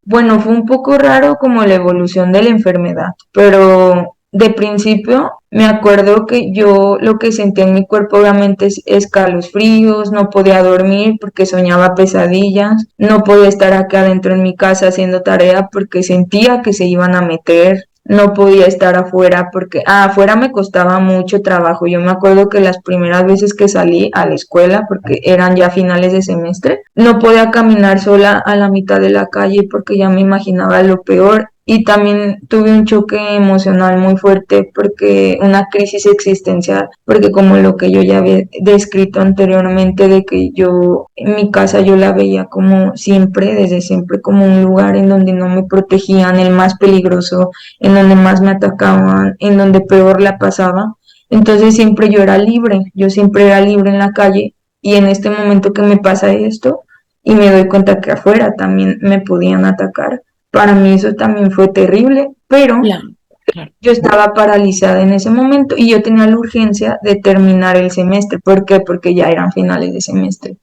bueno, fue un poco raro como la evolución de la enfermedad, pero de principio me acuerdo que yo lo que sentía en mi cuerpo obviamente es escalofríos, no podía dormir porque soñaba pesadillas, no podía estar acá adentro en mi casa haciendo tarea porque sentía que se iban a meter, no podía estar afuera porque afuera me costaba mucho trabajo. Yo me acuerdo que las primeras veces que salí a la escuela, porque eran ya finales de semestre, no podía caminar sola a la mitad de la calle porque ya me imaginaba lo peor. Y también tuve un choque emocional muy fuerte porque una crisis existencial, porque como lo que yo ya había descrito anteriormente, de que yo en mi casa yo la veía como siempre, desde siempre, como un lugar en donde no me protegían, el más peligroso, en donde más me atacaban, en donde peor la pasaba. Entonces siempre yo era libre, yo siempre era libre en la calle y en este momento que me pasa esto y me doy cuenta que afuera también me podían atacar. Para mí eso también fue terrible, pero Claro, claro. yo estaba paralizada en ese momento y yo tenía la urgencia de terminar el semestre. ¿Por qué? Porque ya eran finales de semestre.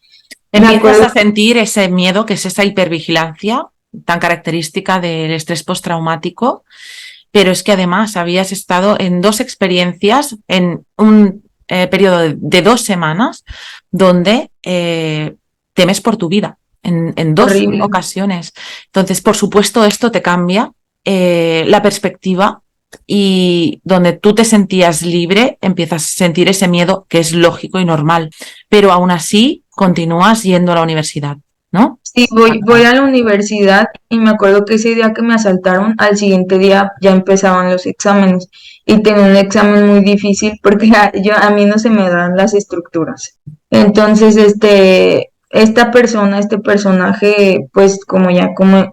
Me Empiezas acuerdo. a sentir ese miedo, que es esa hipervigilancia tan característica del estrés postraumático, pero es que además habías estado en dos experiencias en un periodo de 2 semanas donde temes por tu vida en dos Horrible. ocasiones. Entonces, por supuesto, esto te cambia la perspectiva y donde tú te sentías libre, empiezas a sentir ese miedo que es lógico y normal, pero aún así continúas yendo a la universidad, ¿no? Sí, voy a la universidad y me acuerdo que ese día que me asaltaron, al siguiente día ya empezaban los exámenes y tenía un examen muy difícil porque a mí no se me dan las estructuras. Entonces, esta persona, este personaje, pues como ya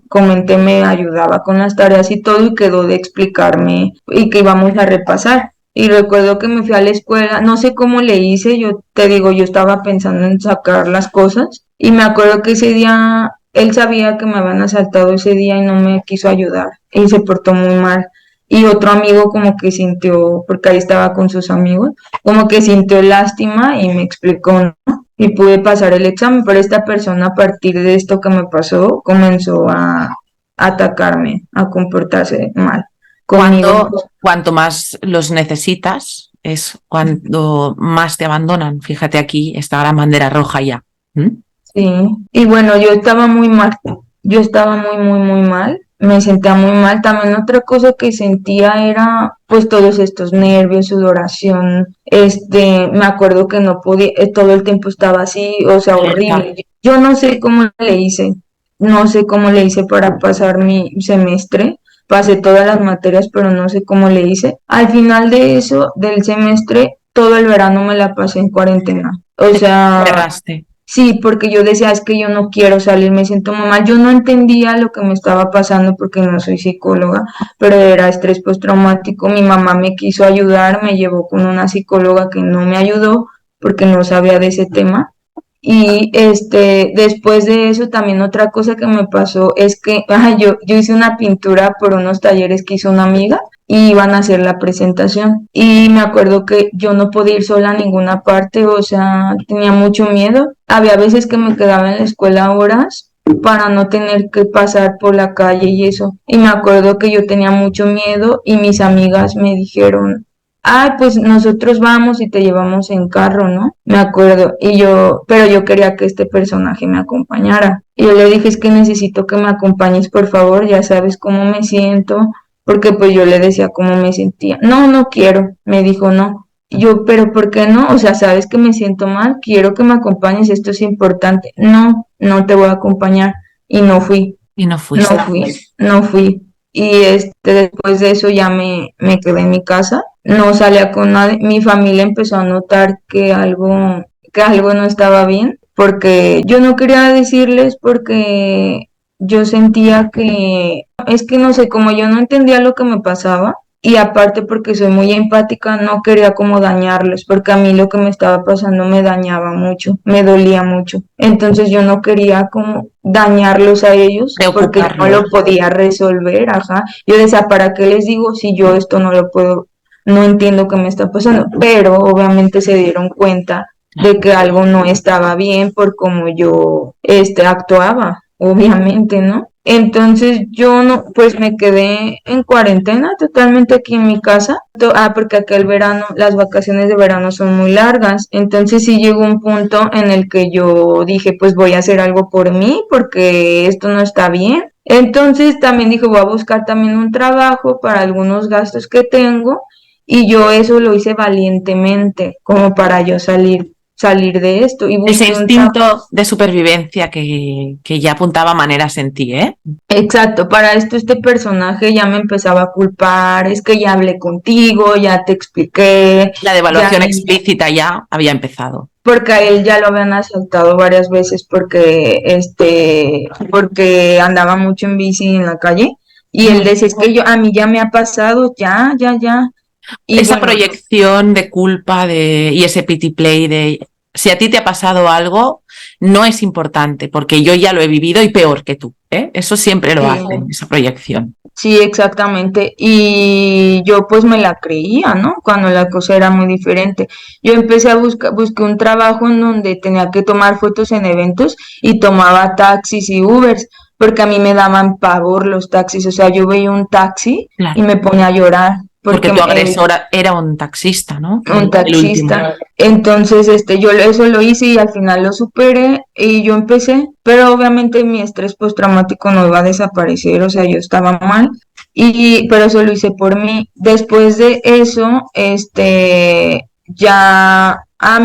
comenté, me ayudaba con las tareas y todo y quedó de explicarme y que íbamos a repasar. y recuerdo que me fui a la escuela, no sé cómo le hice, yo te digo, yo estaba pensando en sacar las cosas y me acuerdo que ese día él sabía que me habían asaltado ese día y no me quiso ayudar y se portó muy mal. Y otro amigo como que sintió, porque ahí estaba con sus amigos, como que sintió lástima y me explicó, ¿no? Y pude pasar el examen, pero esta persona a partir de esto que me pasó comenzó a atacarme, a comportarse mal conmigo. Cuanto más los necesitas, es cuando más te abandonan. Fíjate aquí, esta gran bandera roja ya. ¿Mm? Sí, y bueno, yo estaba muy mal, yo estaba muy mal, me sentía muy mal. También otra cosa que sentía era pues todos estos nervios, sudoración, me acuerdo que no podía, todo el tiempo estaba así, o sea, Alerta. horrible. Yo no sé cómo le hice, no sé cómo le hice para pasar mi semestre. Pasé todas las materias, pero no sé cómo le hice. Al final de eso, del semestre, todo el verano me la pasé en cuarentena. O sea, Cerraste. sí, porque yo decía, es que yo no quiero salir, me siento muy mal. Yo no entendía lo que me estaba pasando porque no soy psicóloga, pero era estrés postraumático. Mi mamá me quiso ayudar, me llevó con una psicóloga que no me ayudó porque no sabía de ese tema. Y después de eso, también otra cosa que me pasó es que yo hice una pintura por unos talleres que hizo una amiga y iban a hacer la presentación. Y me acuerdo que yo no podía ir sola a ninguna parte, o sea, tenía mucho miedo. Había veces que me quedaba en la escuela horas para no tener que pasar por la calle y eso. Y me acuerdo que yo tenía mucho miedo y mis amigas me dijeron, ay, pues nosotros vamos y te llevamos en carro, ¿no? Me acuerdo. Pero yo quería que este personaje me acompañara. Y yo le dije, es que necesito que me acompañes, por favor, ya sabes cómo me siento, porque pues yo le decía cómo me sentía. No, no quiero, me dijo no. Y yo, pero ¿por qué no? O sea, sabes que me siento mal, quiero que me acompañes, esto es importante. No, no te voy a acompañar. Y no fui, Y no no fuiste. fui, no fui. Y después de eso ya me quedé en mi casa, no salía con nadie. Mi familia empezó a notar que algo no estaba bien, porque yo no quería decirles porque yo sentía que, es que no sé, como yo no entendía lo que me pasaba, y aparte porque soy muy empática, no quería como dañarlos, porque a mí lo que me estaba pasando me dañaba mucho, me dolía mucho. Entonces yo no quería como dañarlos a ellos porque yo no lo Preocuparlos. podía resolver, ajá. Yo decía, ¿para qué les digo si yo esto no lo puedo, no entiendo qué me está pasando? Pero obviamente se dieron cuenta de que algo no estaba bien por cómo yo actuaba, obviamente, ¿no? Entonces yo no, pues me quedé en cuarentena totalmente aquí en mi casa. Porque acá el verano, las vacaciones de verano son muy largas. Entonces sí llegó un punto en el que yo dije, pues voy a hacer algo por mí porque esto no está bien. Entonces también dije, voy a buscar también un trabajo para algunos gastos que tengo y yo eso lo hice valientemente, como para yo salir de esto y Ese busqué un trabajo. instinto de supervivencia que ya apuntaba maneras en ti, ¿eh? Exacto, para esto este personaje ya me empezaba a culpar, es que ya hablé contigo, ya te expliqué, La ya, devaluación explícita ya había empezado. porque a él ya lo habían asaltado varias veces porque andaba mucho en bici en la calle y él decía, es que a mí ya me ha pasado, ya, y Esa bueno, proyección de culpa y ese pity play de si a ti te ha pasado algo, no es importante, porque yo ya lo he vivido y peor que tú. ¿Eh? Eso siempre lo sí, hacen, esa proyección. sí, exactamente. Y yo pues me la creía, ¿no? Cuando la cosa era muy diferente. Yo empecé a busqué un trabajo en donde tenía que tomar fotos en eventos y tomaba taxis y Ubers, porque a mí me daban pavor los taxis. O sea, yo veía un taxi y Claro. me ponía a llorar, Porque porque tu agresor era un taxista, ¿no? un El último. taxista. Entonces, yo eso lo hice y al final lo superé y yo empecé, pero obviamente mi estrés postraumático no iba a desaparecer, o sea, yo estaba mal pero eso lo hice por mí. Después de eso,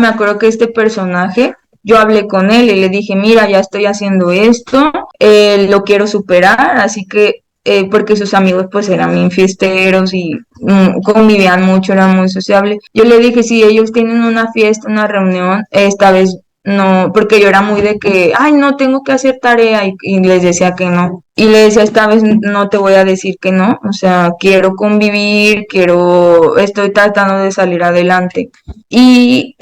me acuerdo que este personaje, yo hablé con él y le dije, mira, ya estoy haciendo esto, lo quiero superar, así que porque sus amigos pues eran bien fiesteros y convivían mucho, eran muy sociables. Yo le dije, si ellos tienen una fiesta, una reunión, esta vez no, porque yo era muy de que, ay, no, tengo que hacer tarea y les decía que no. Y le decía, esta vez no te voy a decir que no, o sea, quiero convivir, estoy tratando de salir adelante. Y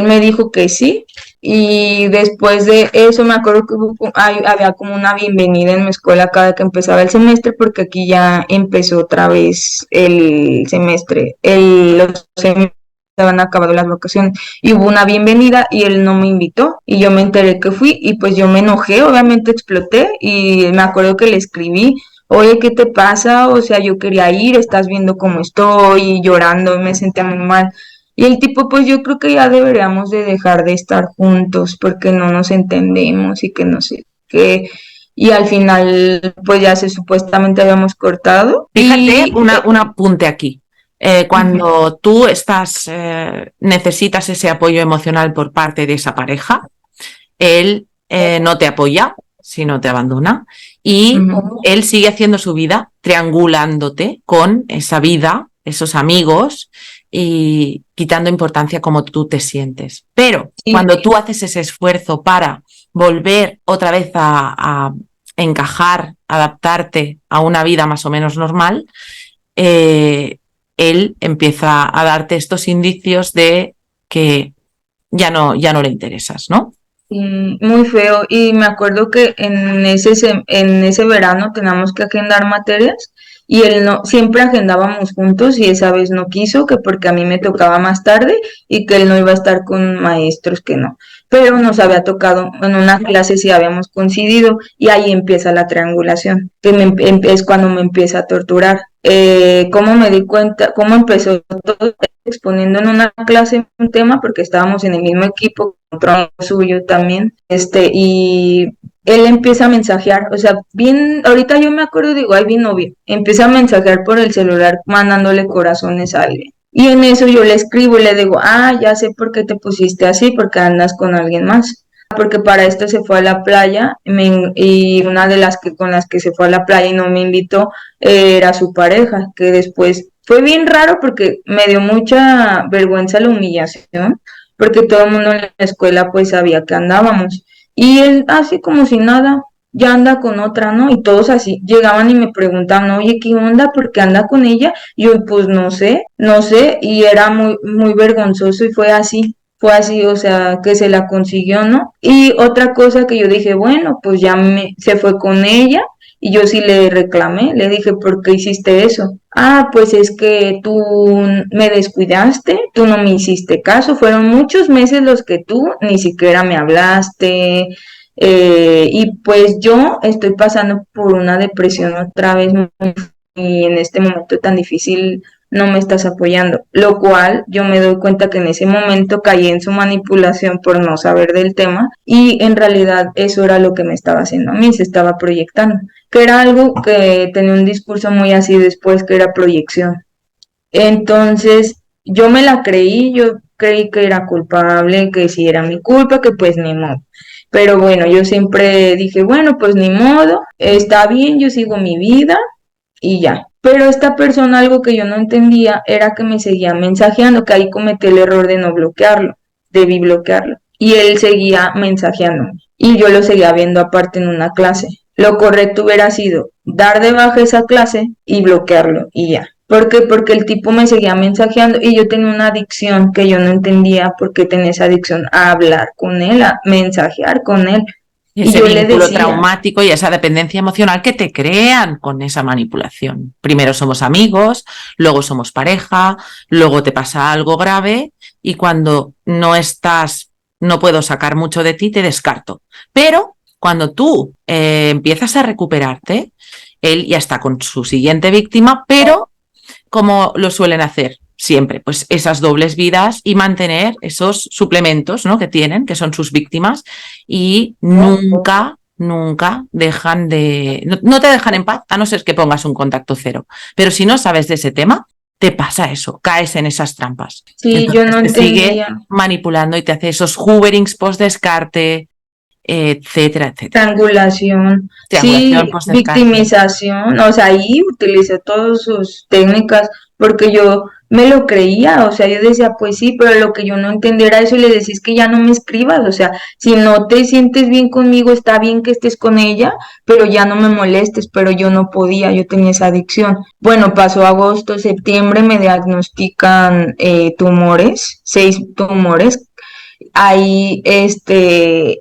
me dijo que sí. Y después de eso me acuerdo que había como una bienvenida en mi escuela cada que empezaba el semestre, porque aquí ya empezó otra vez el semestre, los semestres habían acabado las vacaciones y hubo una bienvenida y él no me invitó y yo me enteré que fui y pues yo me enojé, obviamente exploté y me acuerdo que le escribí, oye, ¿qué te pasa? O sea, yo quería ir, estás viendo cómo estoy, llorando, me sentía muy mal. Y el tipo, pues yo creo que ya deberíamos de dejar de estar juntos porque no nos entendemos y que no sé qué. Y al final, pues ya supuestamente habíamos cortado. Fíjate, Y un apunte aquí. Cuando tú necesitas ese apoyo emocional por parte de esa pareja, él no te apoya, sino te abandona, y él sigue haciendo su vida triangulándote con esa vida, esos amigos, y quitando importancia como tú te sientes. Pero cuando tú haces ese esfuerzo para volver otra vez a encajar, adaptarte a una vida más o menos normal, él empieza a darte estos indicios de que ya no le interesas, ¿no? muy feo. Y me acuerdo que en ese verano teníamos que agendar materias y él no, siempre agendábamos juntos y esa vez no quiso, que porque a mí me tocaba más tarde y que él no iba a estar con maestros que no. Pero nos había tocado en una clase si habíamos coincidido y ahí empieza la triangulación, que es cuando me empieza a torturar. ¿Cómo me di cuenta? ¿Cómo empezó todo? Exponiendo en una clase un tema porque estábamos en el mismo equipo, otro suyo también, y él empieza a mensajear, o sea, bien, ahorita yo me acuerdo, digo, ay, bien novio, empieza a mensajear por el celular mandándole corazones a alguien. Y en eso yo le escribo y le digo, ah, ya sé por qué te pusiste así, porque andas con alguien más. Porque para esto se fue a la playa y una de las que con las que se fue a la playa y no me invitó era su pareja, que después fue bien raro porque me dio mucha vergüenza la humillación, porque todo el mundo en la escuela pues sabía que andábamos. Y él así como si nada, ya anda con otra, ¿no? Y todos así llegaban y me preguntaban, oye, ¿qué onda? ¿Por qué anda con ella? Y yo, pues no sé, no sé, y era muy, muy vergonzoso y fue así, o sea, que se la consiguió, ¿no? Y otra cosa que yo dije, bueno, pues se fue con ella y yo sí le reclamé, le dije, ¿por qué hiciste eso? Ah, pues es que tú me descuidaste, tú no me hiciste caso, fueron muchos meses los que tú ni siquiera me hablaste, y pues yo estoy pasando por una depresión otra vez y en este momento tan difícil no me estás apoyando, lo cual yo me doy cuenta que en ese momento caí en su manipulación por no saber del tema y en realidad eso era lo que me estaba haciendo a mí, se estaba proyectando, que era algo que tenía un discurso muy así después, que era proyección. Entonces yo me la creí, yo creí que era culpable, que si era mi culpa, que pues ni modo. Pero bueno, yo siempre dije, bueno, pues ni modo, está bien, yo sigo mi vida y ya. Pero esta persona, algo que yo no entendía era que me seguía mensajeando, que ahí cometí el error de no bloquearlo, debí bloquearlo. Y él seguía mensajeando y yo lo seguía viendo aparte en una clase. Lo correcto hubiera sido dar de baja esa clase y bloquearlo y ya. ¿Por qué? Porque el tipo me seguía mensajeando y yo tenía una adicción que yo no entendía por qué tenía esa adicción a hablar con él, a mensajear con él. Y Ese yo le vínculo decía, traumático y esa dependencia emocional que te crean con esa manipulación. Primero somos amigos, luego somos pareja, luego te pasa algo grave y cuando no puedo sacar mucho de ti, te descarto. Pero cuando tú empiezas a recuperarte, él ya está con su siguiente víctima, pero como lo suelen hacer siempre, pues esas dobles vidas y mantener esos suplementos, ¿no?, que tienen, que son sus víctimas, y nunca dejan no te dejan en paz, a no ser que pongas un contacto cero. Pero si no sabes de ese tema, te pasa eso, caes en esas trampas. sí, yo Entonces no te sigue entendía. manipulando y te hace esos hoverings post descarte, etcétera, etcétera. Triangulación, Triangulación sí, post descarte. victimización, o sea, ahí utilicé todas sus técnicas porque yo me lo creía, o sea, yo decía, pues sí, pero lo que yo no entendía era eso y le decía, es que ya no me escribas, o sea, si no te sientes bien conmigo, está bien que estés con ella, pero ya no me molestes, pero yo no podía, yo tenía esa adicción. Bueno, pasó agosto, septiembre, me diagnostican tumores, 6 tumores. Ahí,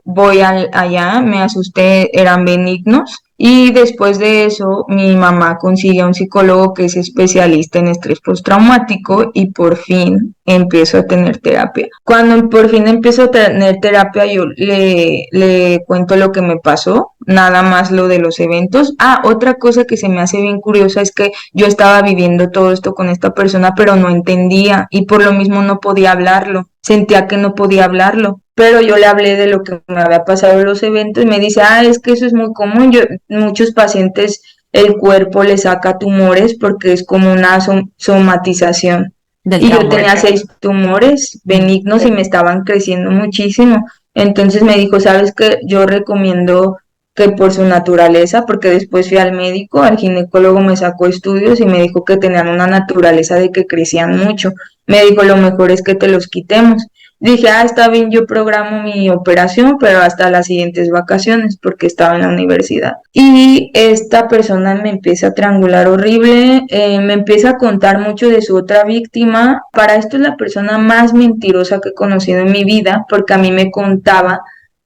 voy allá, me asusté, eran benignos. Y después de eso, mi mamá consigue a un psicólogo que es especialista en estrés postraumático y por fin empiezo a tener terapia. Cuando por fin empiezo a tener terapia, yo le cuento lo que me pasó, nada más lo de los eventos. Ah, otra cosa que se me hace bien curiosa es que yo estaba viviendo todo esto con esta persona, pero no entendía y por lo mismo no podía hablarlo. Sentía que no podía hablarlo, pero yo le hablé de lo que me había pasado en los eventos y me dice, es que eso es muy común. Muchos pacientes el cuerpo le saca tumores porque es como una somatización. Del Y yo trauma. tenía 6 tumores benignos y me estaban creciendo muchísimo. Entonces me dijo, ¿sabes qué? Yo recomiendo que por su naturaleza, porque después fui al médico, al ginecólogo me sacó estudios y me dijo que tenían una naturaleza de que crecían mucho. Me dijo, lo mejor es que te los quitemos. Dije, está bien, yo programo mi operación, pero hasta las siguientes vacaciones, porque estaba en la universidad. Y esta persona me empieza a triangular horrible, me empieza a contar mucho de su otra víctima. Para esto es la persona más mentirosa que he conocido en mi vida, porque a mí me contaba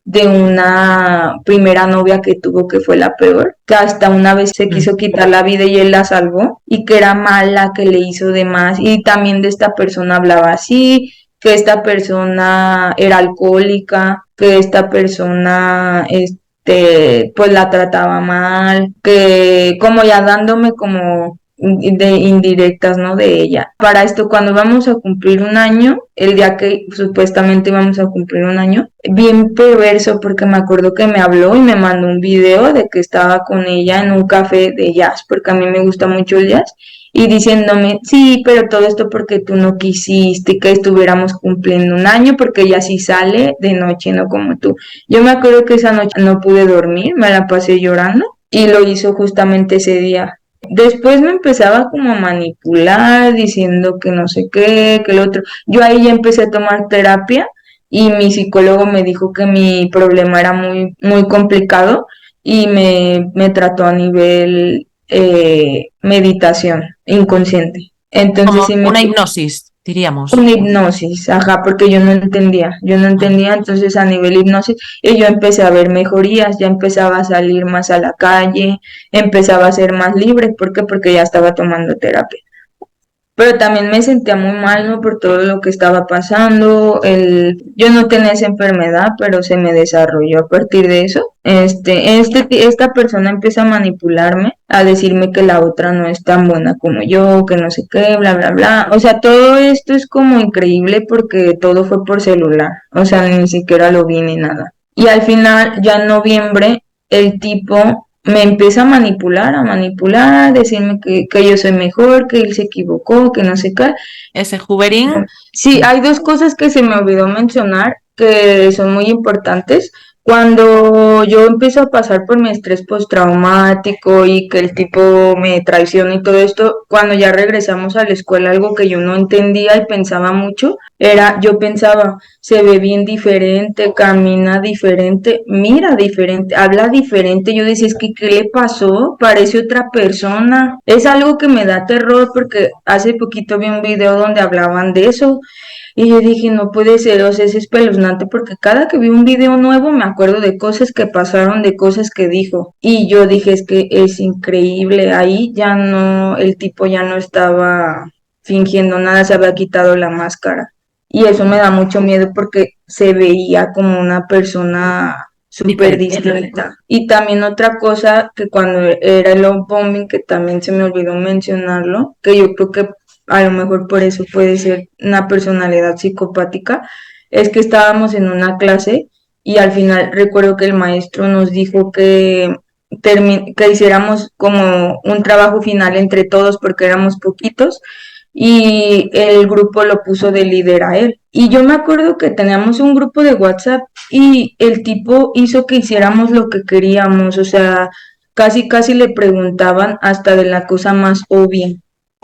de una primera novia que tuvo que fue la peor, que hasta una vez se quiso quitar la vida y él la salvó, y que era mala, que le hizo de más, y también de esta persona hablaba así, que esta persona era alcohólica, que esta persona, pues la trataba mal, que como ya dándome como de indirectas, ¿no? De ella. Para esto, cuando vamos a cumplir un año, el día que supuestamente vamos a cumplir un año, bien perverso porque me acuerdo que me habló y me mandó un video de que estaba con ella en un café de jazz, porque a mí me gusta mucho el jazz, y diciéndome, sí, pero todo esto porque tú no quisiste que estuviéramos cumpliendo un año, porque ella sí sale de noche, no como tú. Yo me acuerdo que esa noche no pude dormir, me la pasé llorando y lo hizo justamente ese día. Después me empezaba como a manipular, diciendo que no sé qué, que lo otro. Yo ahí ya empecé a tomar terapia y mi psicólogo me dijo que mi problema era muy, muy complicado y me trató a nivel meditación inconsciente. Entonces Como sí me una hipnosis, diríamos. una hipnosis, ajá, porque yo no Vale. entendía, entonces a nivel hipnosis, y yo empecé a ver mejorías, ya empezaba a salir más a la calle, empezaba a ser más libre, ¿por qué? Porque ya estaba tomando terapia. Pero también me sentía muy mal, ¿no? Por todo lo que estaba pasando. Yo no tenía esa enfermedad, pero se me desarrolló a partir de eso. Esta persona empieza a manipularme, a decirme que la otra no es tan buena como yo, que no sé qué, bla, bla, bla. O sea, todo esto es como increíble porque todo fue por celular. O sea, ni siquiera lo vi ni nada. Y al final, ya en noviembre, el tipo me empieza a manipular, a decirme que yo soy mejor, que él se equivocó, que no sé qué. Ese Hooverín. Sí, hay dos cosas que se me olvidó mencionar que son muy importantes. Cuando yo empiezo a pasar por mi estrés postraumático y que el tipo me traiciona y todo esto, cuando ya regresamos a la escuela, algo que yo no entendía y pensaba mucho, yo pensaba, se ve bien diferente, camina diferente, mira diferente, habla diferente. Yo decía, es que, ¿qué le pasó? Parece otra persona. Es algo que me da terror porque hace poquito vi un video donde hablaban de eso y yo dije, no puede ser, o sea, es espeluznante porque cada que vi un video nuevo me acuerdo de cosas que pasaron, de cosas que dijo. Y yo dije, es que es increíble, ahí ya no, el tipo ya no estaba fingiendo nada, se había quitado la máscara. Y eso me da mucho miedo porque se veía como una persona súper Diferente. distinta. Y también otra cosa que cuando era el love bombing, que también se me olvidó mencionarlo, que yo creo que a lo mejor por eso puede ser una personalidad psicopática, es que estábamos en una clase y al final recuerdo que el maestro nos dijo que hiciéramos como un trabajo final entre todos porque éramos poquitos y el grupo lo puso de líder a él. Y yo me acuerdo que teníamos un grupo de WhatsApp y el tipo hizo que hiciéramos lo que queríamos, o sea, casi casi le preguntaban hasta de la cosa más obvia.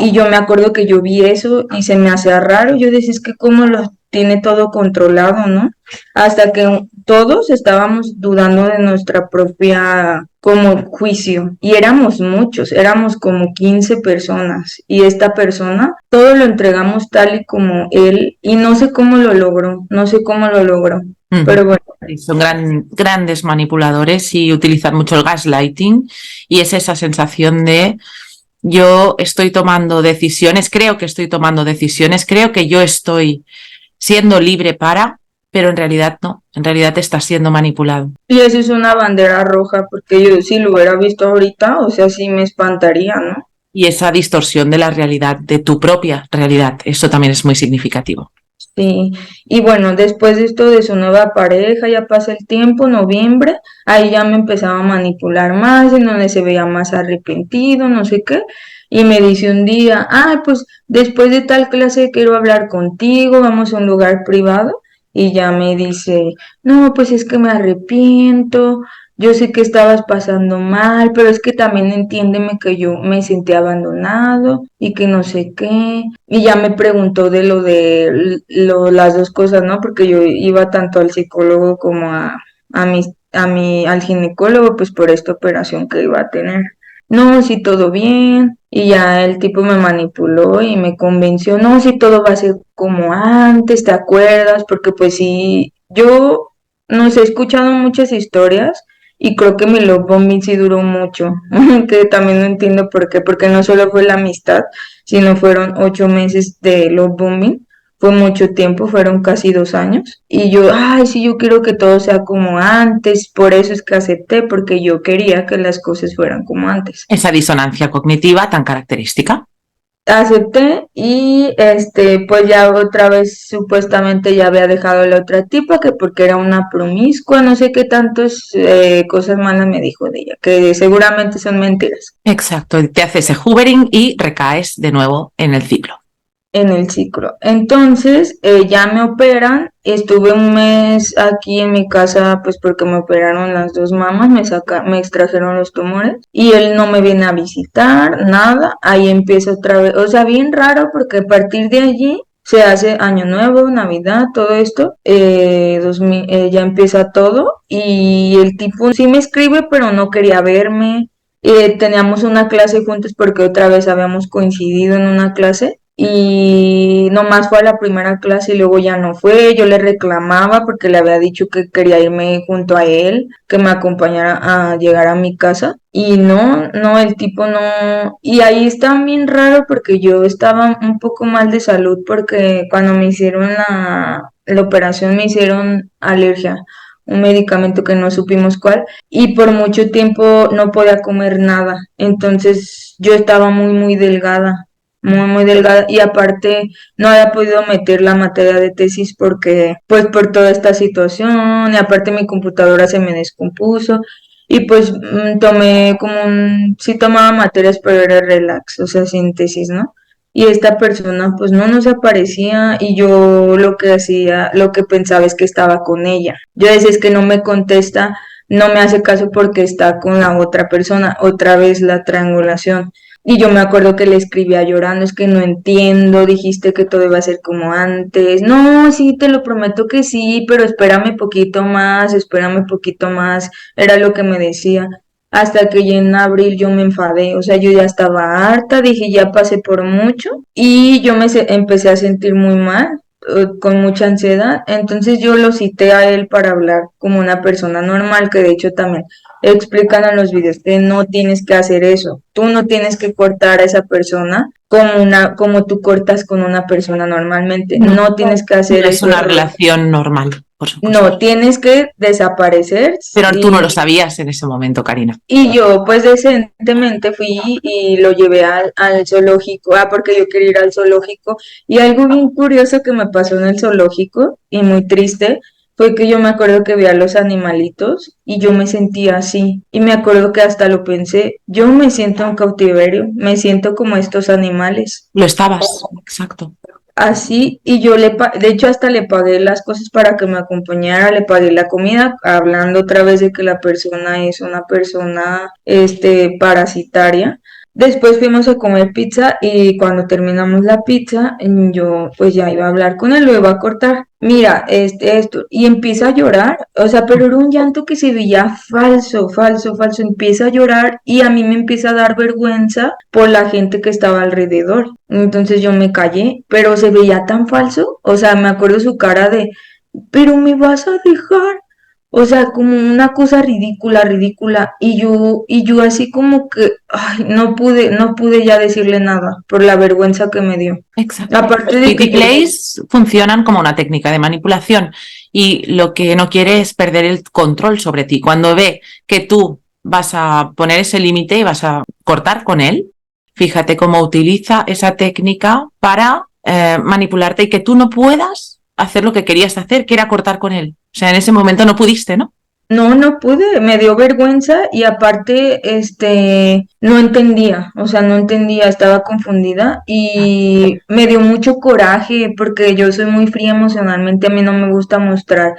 Y yo me acuerdo que yo vi eso y se me hacía raro. Yo decía, es que cómo lo tiene todo controlado, ¿no? Hasta que todos estábamos dudando de nuestra propia como juicio. Y éramos muchos, éramos como 15 personas. Y esta persona, todo lo entregamos tal y como él. Y no sé cómo lo logró, no sé cómo lo logró. Pero bueno. Sí, son grandes manipuladores y utilizan mucho el gaslighting y es esa sensación de yo estoy tomando decisiones, creo que estoy tomando decisiones, creo que yo estoy siendo libre pero en realidad no, en realidad estás siendo manipulado. Y eso es una bandera roja, porque yo si lo hubiera visto ahorita, o sea, sí me espantaría, ¿no? Y esa distorsión de la realidad, de tu propia realidad, eso también es muy significativo. Sí, y bueno, después de esto de su nueva pareja, ya pasa el tiempo, noviembre, ahí ya me empezaba a manipular más, en donde se veía más arrepentido, no sé qué, y me dice un día, pues después de tal clase quiero hablar contigo, vamos a un lugar privado, y ya me dice, no, pues es que me arrepiento, yo sé que estabas pasando mal, pero es que también entiéndeme que yo me sentí abandonado y que no sé qué. Y ya me preguntó de las dos cosas, ¿no? Porque yo iba tanto al psicólogo como al ginecólogo, pues por esta operación que iba a tener. No, si todo bien. Y ya el tipo me manipuló y me convenció, no, si todo va a ser como antes, ¿te acuerdas? Porque pues sí, yo no sé, he escuchado muchas historias y creo que mi love bombing sí duró mucho, que también no entiendo por qué, porque no solo fue la amistad, sino fueron 8 meses de love bombing, fue mucho tiempo, fueron casi 2 años, y yo, sí, yo quiero que todo sea como antes, por eso es que acepté, porque yo quería que las cosas fueran como antes. Esa disonancia cognitiva tan característica. Acepté y pues ya otra vez supuestamente ya había dejado a la otra tipa que porque era una promiscua, no sé qué tantas cosas malas me dijo de ella, que seguramente son mentiras. Exacto, te hace ese hoovering y recaes de nuevo en el ciclo. En el ciclo. Entonces, ya me operan, estuve un mes aquí en mi casa, pues porque me operaron las dos mamas, me extrajeron los tumores y él no me viene a visitar, nada, ahí empieza otra vez, o sea, bien raro porque a partir de allí se hace Año Nuevo, Navidad, todo esto, ya empieza todo y el tipo sí me escribe, pero no quería verme. Teníamos una clase juntos porque otra vez habíamos coincidido en una clase y nomás fue a la primera clase y luego ya no fue. Yo le reclamaba porque le había dicho que quería irme junto a él, que me acompañara a llegar a mi casa y no, el tipo no. Y ahí está bien raro porque yo estaba un poco mal de salud porque cuando me hicieron la operación me hicieron alergia, un medicamento que no supimos cuál y por mucho tiempo no podía comer nada. Entonces yo estaba muy delgada, muy delgada y aparte no había podido meter la materia de tesis porque pues por toda esta situación y aparte mi computadora se me descompuso y pues tomé sí tomaba materias pero era relax, o sea, sin tesis, ¿no? Y esta persona pues no se aparecía y yo lo que hacía, lo que pensaba es que estaba con ella. Yo decía es que no me contesta, no me hace caso porque está con la otra persona, otra vez la triangulación. Y yo me acuerdo que le escribía llorando, es que no entiendo, dijiste que todo iba a ser como antes. No, sí, te lo prometo que sí, pero espérame poquito más, era lo que me decía. Hasta que ya en abril yo me enfadé, o sea, yo ya estaba harta, dije, ya pasé por mucho y yo empecé a sentir muy mal, con mucha ansiedad. Entonces yo lo cité a él para hablar como una persona normal, que de hecho también explican en los videos que no tienes que hacer eso. Tú no tienes que cortar a esa persona como tú cortas con una persona normalmente. No tienes que hacer No es eso. una relación normal, por supuesto. No, tienes que desaparecer. Pero tú no lo sabías en ese momento, Karina. Y yo pues decentemente fui y lo llevé al zoológico, porque yo quería ir al zoológico. Y algo bien curioso que me pasó en el zoológico y muy triste fue que yo me acuerdo que vi a los animalitos y yo me sentía así. Y me acuerdo que hasta lo pensé, yo me siento en cautiverio, me siento como estos animales. Lo estabas, exacto. Así, y de hecho hasta le pagué las cosas para que me acompañara, le pagué la comida, hablando otra vez de que la persona es una persona, parasitaria. Después fuimos a comer pizza y cuando terminamos la pizza, yo pues ya iba a hablar con él, lo iba a cortar. Mira, esto, y empieza a llorar, o sea, pero era un llanto que se veía falso, falso, falso. Empieza a llorar y a mí me empieza a dar vergüenza por la gente que estaba alrededor. Entonces yo me callé, pero se veía tan falso, o sea, me acuerdo su cara de, pero me vas a dejar. O sea, como una cosa ridícula, ridícula. Y yo así como que, ay, no pude ya decirle nada por la vergüenza que me dio. Exacto. Los Aparte de que pity yo, plays funcionan como una técnica de manipulación y lo que no quiere es perder el control sobre ti. Cuando ve que tú vas a poner ese límite y vas a cortar con él, fíjate cómo utiliza esa técnica para manipularte y que tú no puedas hacer lo que querías hacer, que era cortar con él. O sea, en ese momento no pudiste, ¿no? no pude, me dio vergüenza y aparte, no entendía, o sea, no entendía, estaba confundida y me dio mucho coraje porque yo soy muy fría emocionalmente, a mí no me gusta mostrar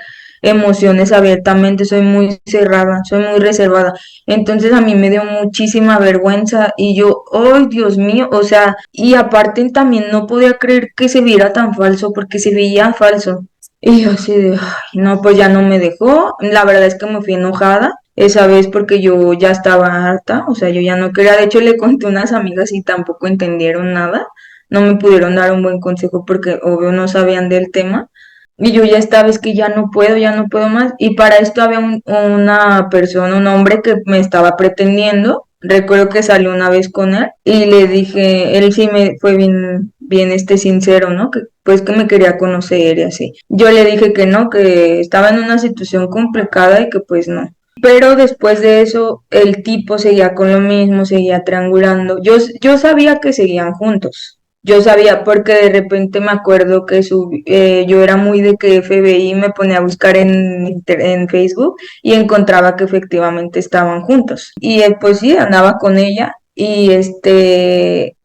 emociones abiertamente, soy muy cerrada, soy muy reservada. Entonces a mí me dio muchísima vergüenza y yo, ¡ay, Dios mío! O sea, y aparte también no podía creer que se viera tan falso porque se veía falso. Y yo así de, ay, no, pues ya no me dejó. La verdad es que me fui enojada esa vez porque yo ya estaba harta, o sea, yo ya no quería. De hecho, le conté a unas amigas y tampoco entendieron nada. No me pudieron dar un buen consejo porque obvio no sabían del tema. Y yo ya estaba, es que ya no puedo más. Y para esto había una persona, un hombre que me estaba pretendiendo. Recuerdo que salí una vez con él y le dije, él sí me fue bien, bien sincero, ¿no? Que pues que me quería conocer y así. Yo le dije que no, que estaba en una situación complicada y que pues no. Pero después de eso, el tipo seguía con lo mismo, seguía triangulando. Yo sabía que seguían juntos. Yo sabía porque de repente me acuerdo que yo era muy de que FBI me ponía a buscar en Facebook y encontraba que efectivamente estaban juntos. Y pues sí, andaba con ella y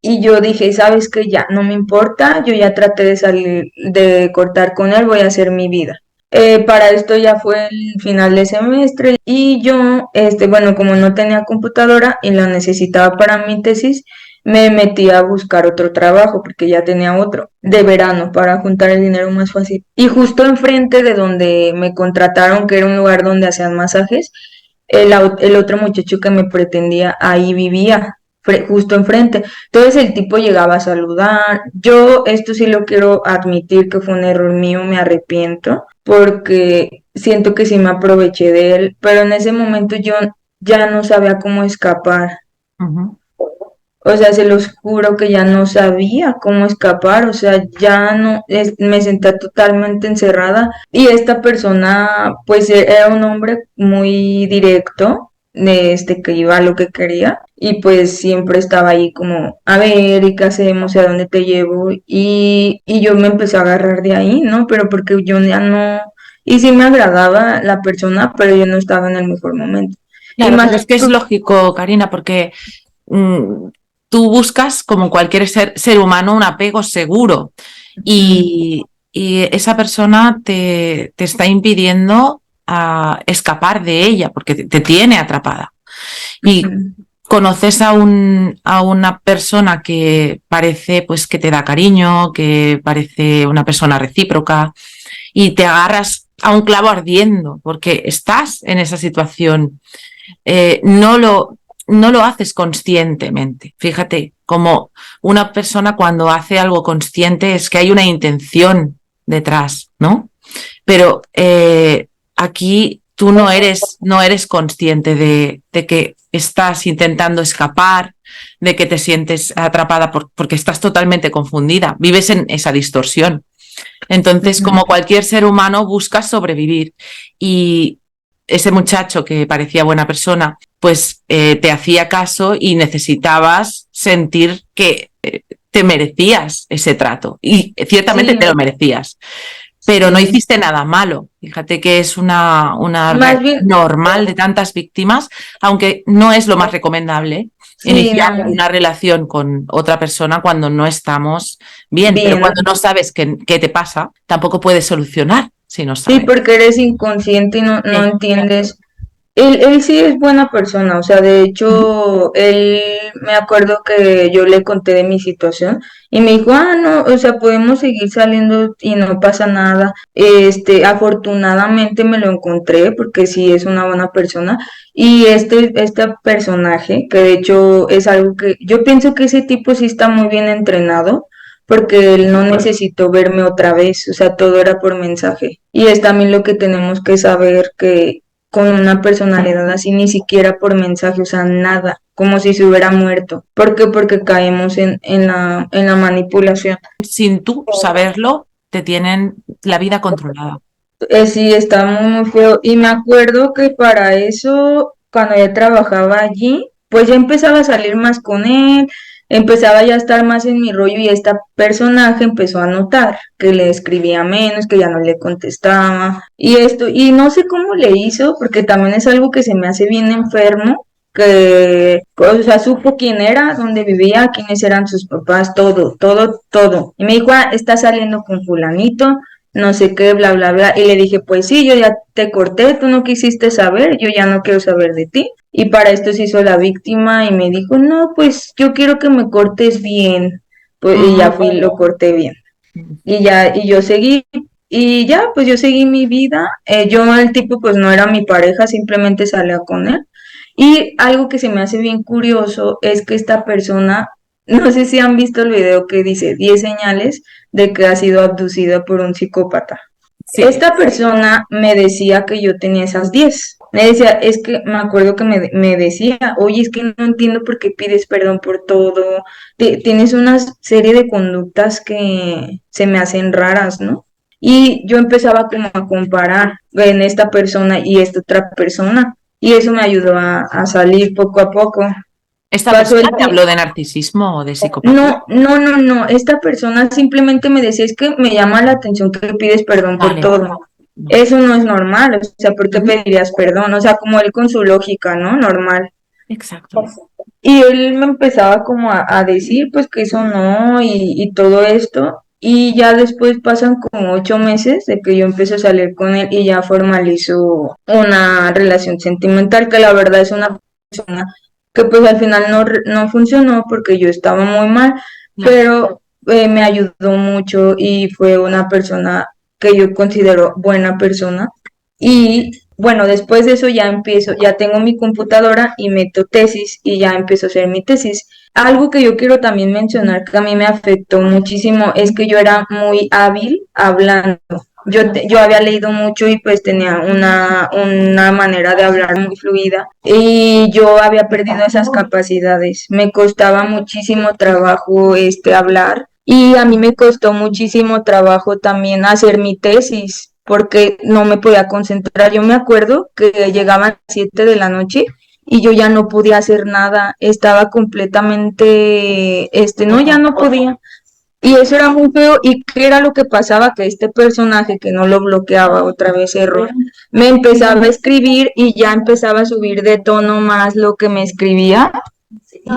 yo dije, ¿sabes qué? Ya, no me importa, yo ya traté de salir, de cortar con él, voy a hacer mi vida. Para esto ya fue el final de semestre y yo, bueno, como no tenía computadora y la necesitaba para mi tesis, me metí a buscar otro trabajo porque ya tenía otro de verano para juntar el dinero más fácil. Y justo enfrente de donde me contrataron, que era un lugar donde hacían masajes, el otro muchacho que me pretendía ahí vivía, justo enfrente. Entonces el tipo llegaba a saludar. Yo esto sí lo quiero admitir que fue un error mío, me arrepiento, porque siento que sí me aproveché de él, pero en ese momento yo ya no sabía cómo escapar. Uh-huh. O sea, se los juro que ya no sabía cómo escapar, o sea, ya no, me sentía totalmente encerrada y esta persona, pues era un hombre muy directo, de que iba a lo que quería y pues siempre estaba ahí como, a ver, ¿y qué hacemos? ¿Y a dónde te llevo? Y yo me empecé a agarrar de ahí, ¿no? Pero porque yo ya no, y sí me agradaba la persona, pero yo no estaba en el mejor momento. Y Claro, más, pero es que es lógico, Karina, porque mm, tú buscas, como cualquier ser humano, un apego seguro y esa persona te está impidiendo escapar de ella porque te tiene atrapada. Y conoces a una persona que parece pues que te da cariño, que parece una persona recíproca y te agarras a un clavo ardiendo porque estás en esa situación. No lo haces conscientemente. Fíjate, como una persona cuando hace algo consciente es que hay una intención detrás, ¿no? Pero aquí tú no eres consciente de que estás intentando escapar, de que te sientes atrapada porque estás totalmente confundida, vives en esa distorsión. Entonces, como cualquier ser humano, buscas sobrevivir y ese muchacho que parecía buena persona, pues te hacía caso y necesitabas sentir que te merecías ese trato y ciertamente sí, te lo merecías, pero no sí. hiciste nada malo. Fíjate que es una Más reacción bien, normal de tantas víctimas, aunque no es lo más recomendable sí, iniciar no, una relación con otra persona cuando no estamos bien, pero bien. cuando no sabes qué te pasa, tampoco puedes solucionar si no Sí, sabes. porque eres inconsciente y no Sí. entiendes. Él sí es buena persona, o sea, de hecho, él me acuerdo que yo le conté de mi situación y me dijo, no, o sea, podemos seguir saliendo y no pasa nada. Afortunadamente me lo encontré porque sí es una buena persona y este personaje, que de hecho es algo que yo pienso que ese tipo sí está muy bien entrenado porque él no necesitó verme otra vez, o sea, todo era por mensaje. Y es también lo que tenemos que saber que con una personalidad así, ni siquiera por mensaje, o sea, nada, como si se hubiera muerto. ¿Por qué? Porque caemos en la manipulación. Sin tú saberlo, te tienen la vida controlada. Sí, está muy, muy feo. Y me acuerdo que para eso, cuando ya trabajaba allí, pues ya empezaba a salir más con él, empezaba ya a estar más en mi rollo y esta personaje empezó a notar que le escribía menos, que ya no le contestaba y esto, y no sé cómo le hizo, porque también es algo que se me hace bien enfermo, que, o sea, supo quién era, dónde vivía, quiénes eran sus papás, todo, todo, todo. Y me dijo, está saliendo con fulanito, no sé qué, bla, bla, bla. Y le dije, pues sí, yo ya te corté, tú no quisiste saber, yo ya no quiero saber de ti. Y para esto se hizo la víctima y me dijo, no, pues yo quiero que me cortes bien. Pues, y ya fui y lo corté bien. Y ya, y yo seguí, y ya, pues yo seguí mi vida. Yo, el tipo, pues no era mi pareja, simplemente salía con él. Y algo que se me hace bien curioso es que esta persona, no sé si han visto el video que dice 10 señales de que ha sido abducida por un psicópata. Sí, Esta persona me decía que yo tenía esas 10. Me decía, es que me acuerdo que me decía, oye, es que no entiendo por qué pides perdón por todo. Tienes una serie de conductas que se me hacen raras, ¿no? Y yo empezaba como a comparar en esta persona y esta otra persona. Y eso me ayudó a salir poco a poco. ¿esta Pasó persona el te tiempo. habló de narcisismo o de psicopatía? No, no, no, no. Esta persona simplemente me decía, es que me llama la atención que pides perdón por Vale, todo. vale. Eso no es normal, o sea, ¿por qué Ujú. pedirías perdón? O sea, como él con su lógica, ¿no? Normal. Exacto. Y él me empezaba como a decir, pues que eso no, y todo esto. Y ya después pasan como 8 meses de que yo empecé a salir con él y ya formalizó una relación sentimental, que la verdad es una persona que pues al final no funcionó porque yo estaba muy mal, Claro. pero me ayudó mucho y fue una persona que yo considero buena persona. Y bueno, después de eso ya empiezo, ya tengo mi computadora y meto tesis y ya empiezo a hacer mi tesis. Algo que yo quiero también mencionar que a mí me afectó muchísimo es que yo era muy hábil hablando. Yo había leído mucho y pues tenía una manera de hablar muy fluida y yo había perdido esas capacidades. Me costaba muchísimo trabajo hablar y a mí me costó muchísimo trabajo también hacer mi tesis porque no me podía concentrar. Yo me acuerdo que llegaban a las 7 de la noche y yo ya no podía hacer nada, estaba completamente, no, ya no podía. Y eso era muy feo. ¿Y qué era lo que pasaba? Que este personaje que no lo bloqueaba, otra vez error, me empezaba a escribir y ya empezaba a subir de tono más lo que me escribía.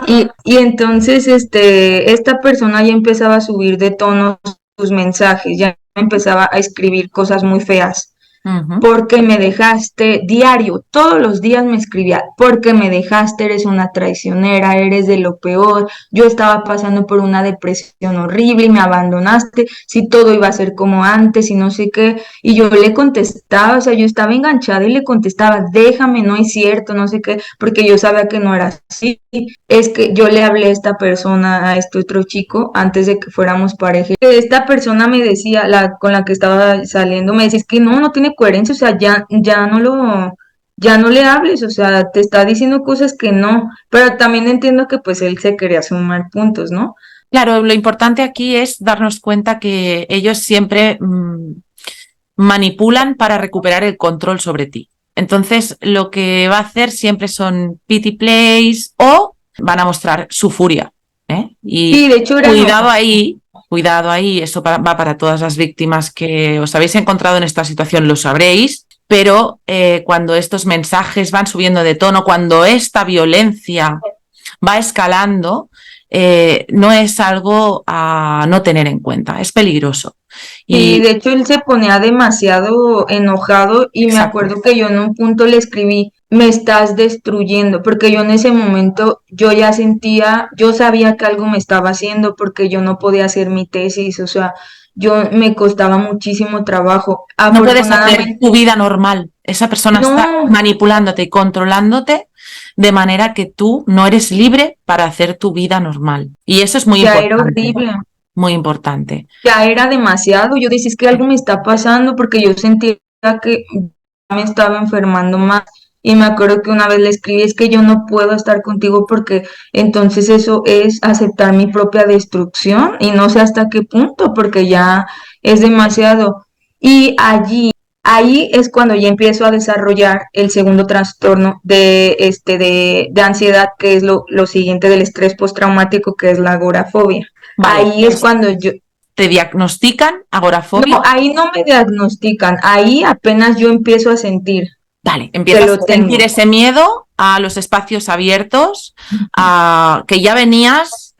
Y entonces esta persona ya empezaba a subir de tono sus mensajes, ya empezaba a escribir cosas muy feas. Ujú. Porque me dejaste diario, todos los días me escribía, porque me dejaste, eres una traicionera, eres de lo peor, yo estaba pasando por una depresión horrible y me abandonaste, si todo iba a ser como antes y no sé qué, y yo le contestaba, o sea, yo estaba enganchada y le contestaba, déjame, no es cierto, no sé qué, porque yo sabía que no era así, es que yo le hablé a esta persona, a este otro chico, antes de que fuéramos pareja. Esta persona me decía, con la que estaba saliendo, me decía, es que no tiene coherencia, o sea, ya no le hables, o sea, te está diciendo cosas que no, pero también entiendo que pues él se quería sumar puntos, ¿no? Claro, lo importante aquí es darnos cuenta que ellos siempre manipulan para recuperar el control sobre ti. Entonces, lo que va a hacer siempre son pity plays o van a mostrar su furia. ¿Eh? Y Sí, de hecho era cuidado ahí, eso va para todas las víctimas que os habéis encontrado en esta situación, lo sabréis, pero cuando estos mensajes van subiendo de tono, cuando esta violencia va escalando, no es algo a no tener en cuenta, es peligroso. Sí, Y de hecho él se ponía demasiado enojado y me exacto. acuerdo que yo en un punto le escribí, me estás destruyendo, porque yo en ese momento yo ya sentía, yo sabía que algo me estaba haciendo porque yo no podía hacer mi tesis, o sea, yo me costaba muchísimo trabajo. No puedes hacer Afortunadamente, tu vida normal. Esa persona está no, manipulándote y controlándote de manera que tú no eres libre para hacer tu vida normal. Y eso es muy ya era importante, horrible, muy importante. ya era demasiado. Yo decía, es que algo me está pasando porque yo sentía que me estaba enfermando más. Y me acuerdo que una vez le escribí, es que yo no puedo estar contigo porque entonces eso es aceptar mi propia destrucción y no sé hasta qué punto porque ya es demasiado. Y ahí es cuando ya empiezo a desarrollar el segundo trastorno de ansiedad, que es lo siguiente del estrés postraumático, que es la agorafobia. Vale, Ahí es cuando yo, te diagnostican no, agorafobia. ahí no me diagnostican, ahí apenas yo empiezo a sentir Vale, que empiezas lo a sentir tengo. ese miedo a los espacios abiertos, a que ya venías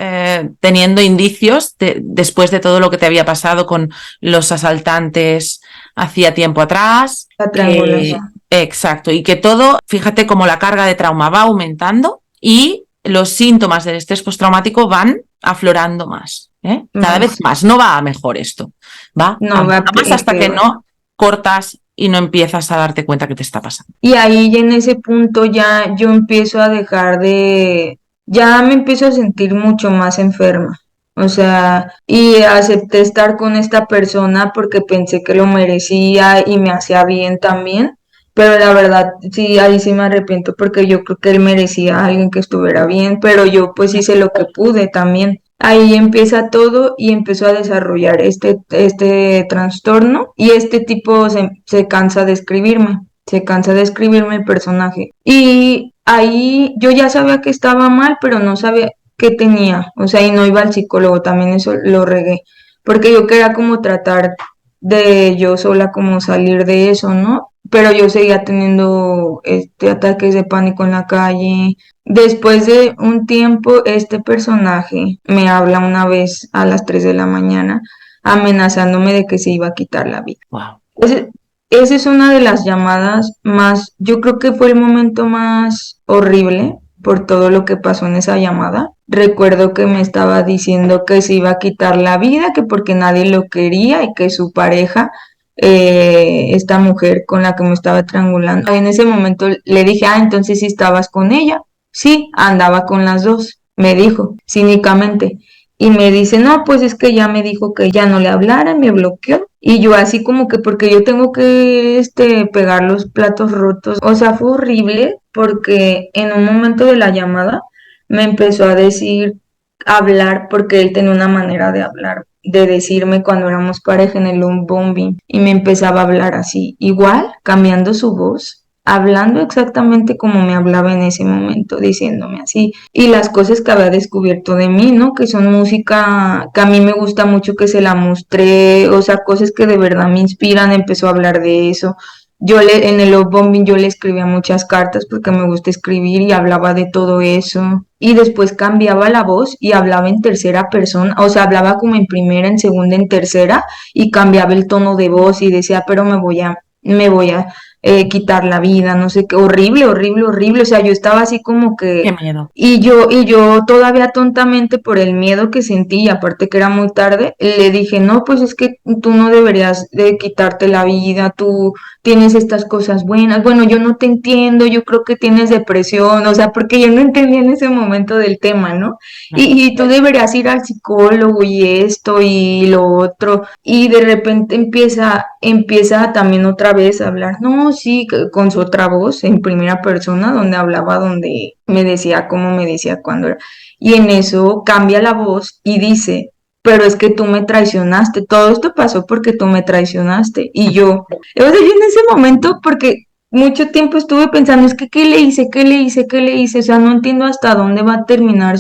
teniendo indicios después de todo lo que te había pasado con los asaltantes hacía tiempo atrás. La triangulación. Exacto, y que todo, fíjate cómo la carga de trauma va aumentando y los síntomas del estrés postraumático van aflorando más. Cada vez Más, más, no va a mejor esto, va no a va más hasta que peor. no cortas y no empiezas a darte cuenta que te está pasando. Y ahí en ese punto ya yo empiezo a dejar ya me empiezo a sentir mucho más enferma. O sea, y acepté estar con esta persona porque pensé que lo merecía y me hacía bien también. Pero la verdad, sí, ahí sí me arrepiento porque yo creo que él merecía a alguien que estuviera bien, pero yo pues hice lo que pude también. Ahí empieza todo y empezó a desarrollar este trastorno y este tipo se cansa de escribirme, se cansa de escribirme el personaje. Y ahí yo ya sabía que estaba mal, pero no sabía qué tenía, o sea, y no iba al psicólogo, también eso lo regué, porque yo quería como tratar de yo sola como salir de eso, ¿no? Pero yo seguía teniendo ataques de pánico en la calle. Después de un tiempo, este personaje me habla una vez a las 3 de la mañana amenazándome de que se iba a quitar la vida. Wow. Ese- Esa es una de las llamadas más, yo creo que fue el momento más horrible por todo lo que pasó en esa llamada. Recuerdo que me estaba diciendo que se iba a quitar la vida, que porque nadie lo quería y que su pareja, esta mujer con la que me estaba triangulando, en ese momento le dije, ah, entonces sí estabas con ella. Sí, andaba con las dos, me dijo cínicamente. Y me dice, no, pues es que ya me dijo que ya no le hablara, me bloqueó. Y yo así como que porque yo tengo que pegar los platos rotos. O sea, fue horrible porque en un momento de la llamada me empezó a decir, hablar, porque él tenía una manera de hablar, de decirme cuando éramos pareja en el love bombing. Y me empezaba a hablar así, igual, cambiando su voz, hablando exactamente como me hablaba en ese momento, diciéndome así. Y las cosas que había descubierto de mí, ¿no? Que son música que a mí me gusta mucho que se la mostré, o sea, cosas que de verdad me inspiran, empezó a hablar de eso. En el love bombing yo le escribía muchas cartas porque me gusta escribir y hablaba de todo eso. Y después cambiaba la voz y hablaba en tercera persona, o sea, hablaba como en primera, en segunda, en tercera y cambiaba el tono de voz y decía, pero me voy a quitar la vida, no sé qué, horrible, horrible, horrible. O sea, yo estaba así como Qué que, miedo. y yo todavía tontamente por el miedo que sentí, y aparte que era muy tarde, le dije, no, pues es que tú no deberías de quitarte la vida, tú tienes estas cosas buenas, bueno, yo no te entiendo, yo creo que tienes depresión, o sea, porque yo no entendía en ese momento del tema, ¿no? Y tú deberías ir al psicólogo y esto y lo otro, y de repente empieza también otra vez a hablar, no, sí, con su otra voz en primera persona, donde hablaba, donde me decía cómo me decía cuando era, y en eso cambia la voz y dice, pero es que tú me traicionaste, todo esto pasó porque tú me traicionaste, y yo, o sea, yo en ese momento, porque mucho tiempo estuve pensando, es que ¿qué le hice? ¿Qué le hice? ¿Qué le hice? O sea, no entiendo hasta dónde va a terminar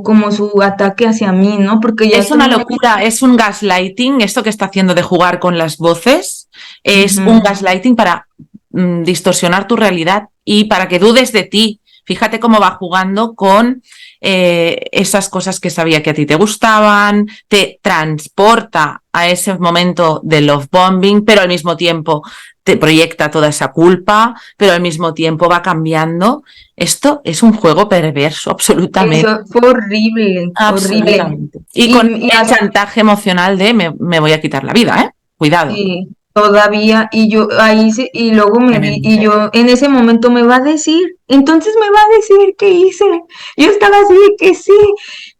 como su ataque hacia mí, ¿no? Porque ya Es estoy una muy... locura, es un gaslighting, esto que está haciendo de jugar con las voces, es un Ujú, gaslighting para distorsionar tu realidad y para que dudes de ti. Fíjate cómo va jugando con esas cosas que sabía que a ti te gustaban, te transporta a ese momento de love bombing, pero al mismo tiempo te proyecta toda esa culpa, pero al mismo tiempo va cambiando. Esto es un juego perverso, absolutamente. Eso fue horrible, horrible. Absolutamente. Y con Y el chantaje emocional de me voy a quitar la vida, ¿eh? Cuidado. sí, todavía, y yo ahí y luego me vi, Tremendo. y yo en ese momento me va a decir, entonces me va a decir qué hice. Yo estaba así de que sí,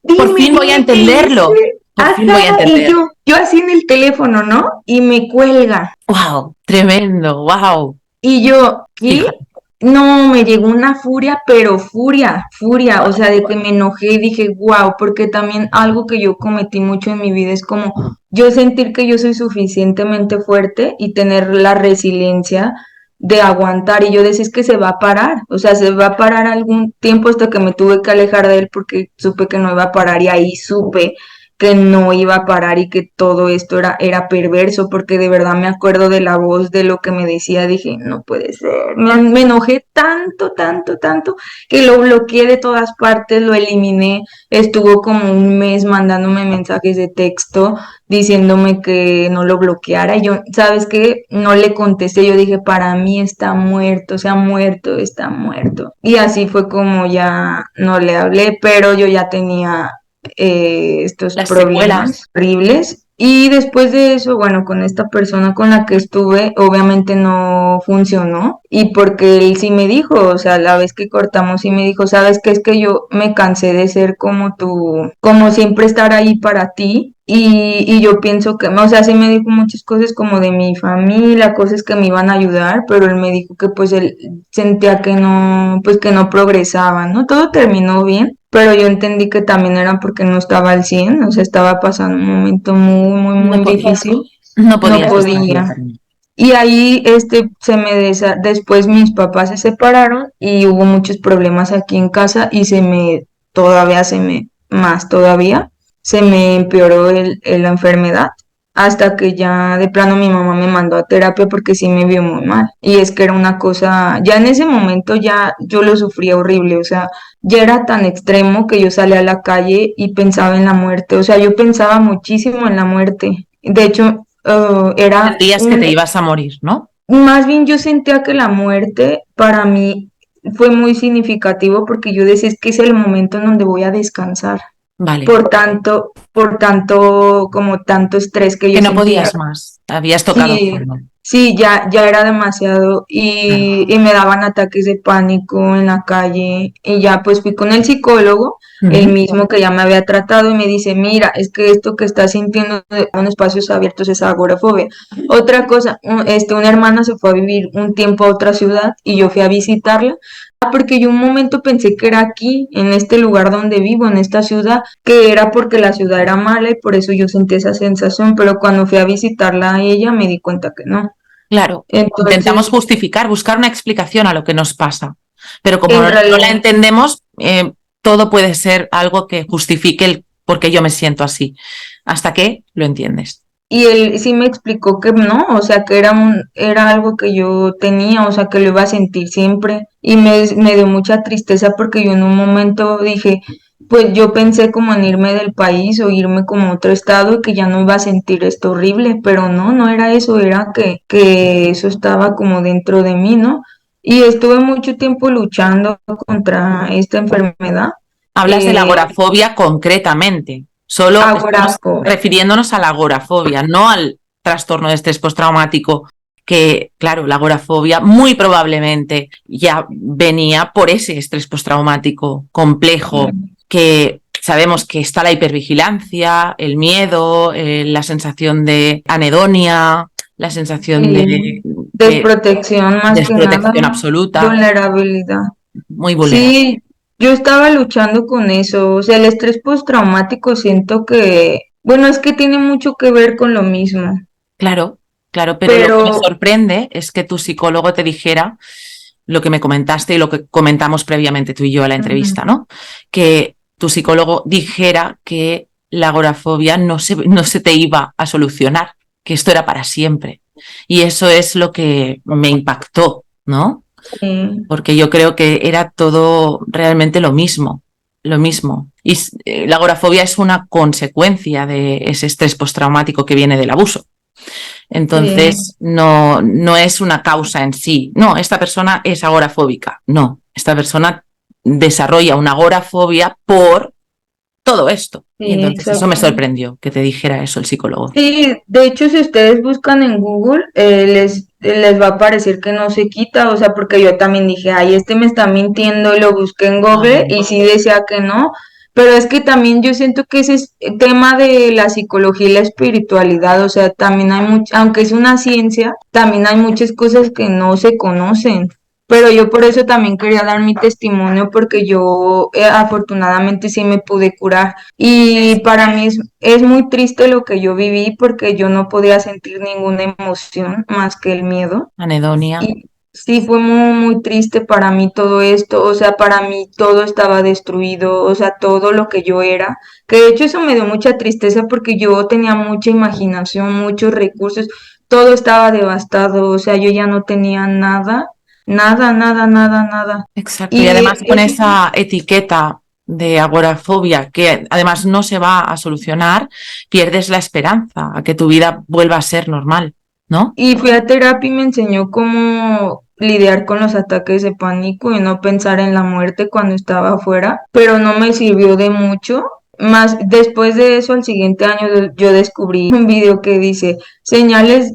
Por fin voy a dime qué entenderlo. hice. Por fin voy a Ajá, y entender. yo así en el teléfono, ¿no? Y me cuelga. Wow, tremendo, wow. Y yo, Fíjate. ¿qué? No, me llegó una furia, pero furia, furia, o sea, de que me enojé y dije, wow, porque también algo que yo cometí mucho en mi vida es como yo sentir que yo soy suficientemente fuerte y tener la resiliencia de aguantar. Y yo decía, es que se va a parar, o sea, se va a parar algún tiempo hasta que me tuve que alejar de él porque supe que no iba a parar y ahí supe que no iba a parar y que todo esto era perverso, porque de verdad me acuerdo de la voz, de lo que me decía, dije, no puede ser, me enojé tanto, tanto, tanto, que lo bloqueé de todas partes, lo eliminé, estuvo como un mes mandándome mensajes de texto, diciéndome que no lo bloqueara, y yo, ¿sabes qué? No le contesté, yo dije, para mí está muerto, se ha muerto, está muerto, y así fue como ya no le hablé, pero yo ya tenía estos Las problemas secuelas. horribles. Y después de eso, bueno, con esta persona con la que estuve, obviamente no funcionó. Y porque él sí me dijo, o sea, la vez que cortamos, sí me dijo, ¿sabes qué? Es que yo me cansé de ser como tú, como siempre estar ahí para ti. Y yo pienso que, o sea, sí me dijo muchas cosas como de mi familia, cosas que me iban a ayudar, pero él me dijo que pues él sentía que no, pues que no progresaba, ¿no? Todo terminó bien, pero yo entendí que también era porque no estaba al 100, o sea, estaba pasando un momento muy, muy, No muy podías, difícil, no no podías estarlo, podía. cariño. Y ahí después mis papás se separaron y hubo muchos problemas aquí en casa y más todavía, se me empeoró la enfermedad hasta que ya de plano mi mamá me mandó a terapia porque sí me vio muy mal. Y es que era una cosa, ya en ese momento ya yo lo sufría horrible, o sea, ya era tan extremo que yo salía a la calle y pensaba en la muerte, o sea, yo pensaba muchísimo en la muerte. De hecho, era Sentías que te ibas a morir, ¿no? más bien yo sentía que la muerte para mí fue muy significativo porque yo decía es que es el momento en donde voy a descansar Vale. por tanto, como tanto estrés que Que yo no sentía. podías más. Habías tocado Sí, fondo. sí, ya era demasiado Claro. y me daban ataques de pánico en la calle y ya pues fui con el psicólogo, el Ujú. mismo que ya me había tratado y me dice, mira, es que esto que estás sintiendo en espacios abiertos es agorafobia. Otra cosa, una hermana se fue a vivir un tiempo a otra ciudad y yo fui a visitarla. Porque yo un momento pensé que era aquí, en este lugar donde vivo, en esta ciudad, que era porque la ciudad era mala y por eso yo sentí esa sensación, pero cuando fui a visitarla a ella me di cuenta que no. Claro. Intentamos Entonces, justificar, buscar una explicación a lo que nos pasa. Pero como en no la realidad, entendemos, todo puede ser algo que justifique el por qué yo me siento así. Hasta que lo entiendes. y él sí me explicó que no, o sea, que era algo que yo tenía, o sea, que lo iba a sentir siempre. Y me dio mucha tristeza porque yo en un momento dije, pues yo pensé como en irme del país o irme como a otro estado y que ya no iba a sentir esto horrible, pero no, no era eso, era que eso estaba como dentro de mí, ¿no? Y estuve mucho tiempo luchando contra esta enfermedad. Hablas de la Eh, agorafobia concretamente. Solo estamos Agorafo. refiriéndonos a la agorafobia, no al trastorno de estrés postraumático, que, claro, la agorafobia muy probablemente ya venía por ese estrés postraumático complejo, que sabemos que está la hipervigilancia, el miedo, la sensación de anedonia, la sensación Sí, de que desprotección más que nada, desprotección absoluta, vulnerabilidad. muy vulnerable. Sí, yo estaba luchando con eso, o sea, el estrés postraumático siento que, bueno, es que tiene mucho que ver con lo mismo, Claro, claro, pero lo que me pero sorprende es que tu psicólogo te dijera lo que me comentaste y lo que comentamos previamente tú y yo a la ujú, entrevista, ¿no? Que tu psicólogo dijera que la agorafobia no se te iba a solucionar, que esto era para siempre. Y eso es lo que me impactó, ¿no? Sí, porque yo creo que era todo realmente lo mismo, lo mismo. Y la agorafobia es una consecuencia de ese estrés postraumático que viene del abuso. sí. Entonces, no es una causa en sí. No, esta persona es agorafóbica. No, esta persona desarrolla una agorafobia por todo esto. Y Sí, entonces eso me exacto. sorprendió que te dijera eso el psicólogo. Sí, de hecho, si ustedes buscan en Google, les va a aparecer que no se quita, o sea, porque yo también dije, ay, este me está mintiendo, y lo busqué en Google Ay, y sí decía que no, pero es que también yo siento que ese es el tema de la psicología y la espiritualidad, o sea, también hay mucho, aunque es una ciencia, también hay muchas cosas que no se conocen. Pero yo por eso también quería dar mi testimonio porque yo afortunadamente sí me pude curar. Y para mí es muy triste lo que yo viví porque yo no podía sentir ninguna emoción más que el miedo. anedonia. Y sí, fue muy, muy triste para mí todo esto, o sea, para mí todo estaba destruido, o sea, todo lo que yo era, que de hecho eso me dio mucha tristeza porque yo tenía mucha imaginación, muchos recursos, todo estaba devastado, o sea, yo ya no tenía nada, nada, nada, nada, nada. Exacto. Y Y además con esa etiqueta de agorafobia que además no se va a solucionar, pierdes la esperanza a que tu vida vuelva a ser normal, ¿no? Y fui a terapia y me enseñó cómo lidiar con los ataques de pánico y no pensar en la muerte cuando estaba afuera, pero no me sirvió de mucho. Más después de eso, al siguiente año yo descubrí un video que dice señales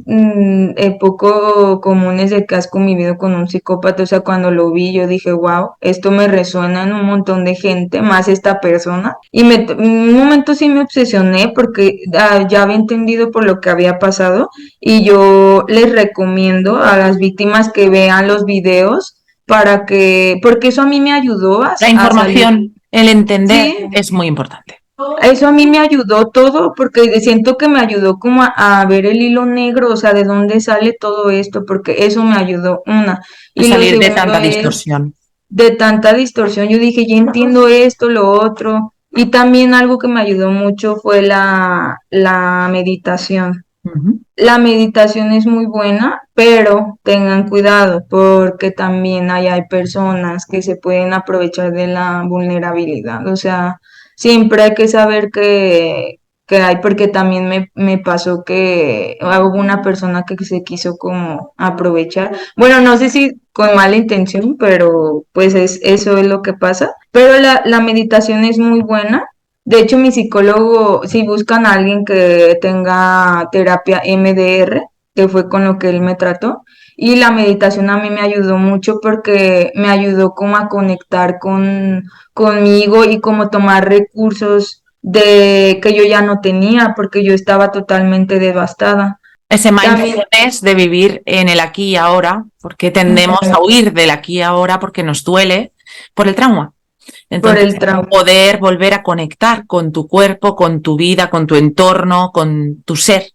poco comunes de que has convivido con un psicópata. O sea, cuando lo vi, yo dije, wow, esto me resuena en un montón de gente, más esta persona. Y en un momento sí me obsesioné porque ya había entendido por lo que había pasado y yo les recomiendo a las víctimas que vean los videos para que, porque eso a mí me ayudó La a salir. información, el entender Sí, es muy importante. eso a mí me ayudó todo porque siento que me ayudó como a ver el hilo negro, o sea, de dónde sale todo esto, porque eso me ayudó, una. A Y lo salir de segundo tanta es distorsión. de tanta distorsión, yo dije, ya entiendo esto, lo otro. Y también algo que me ayudó mucho fue la meditación. Ujú. La meditación es muy buena, pero tengan cuidado porque también hay personas que se pueden aprovechar de la vulnerabilidad. O sea, siempre hay que saber que hay, porque también me pasó que hubo una persona que se quiso como aprovechar. Bueno, no sé si con mala intención, pero pues eso es lo que pasa. Pero la meditación es muy buena. De hecho, mi psicólogo, si buscan a alguien que tenga terapia MDR, que fue con lo que él me trató, y la meditación a mí me ayudó mucho porque me ayudó como a conectar conmigo y como tomar recursos de que yo ya no tenía porque yo estaba totalmente devastada. Ese También mindfulness de vivir en el aquí y ahora, porque tendemos a huir del aquí y ahora porque nos duele por el trauma. por Entonces, el trauma. poder volver a conectar con tu cuerpo, con tu vida, con tu entorno, con tu ser.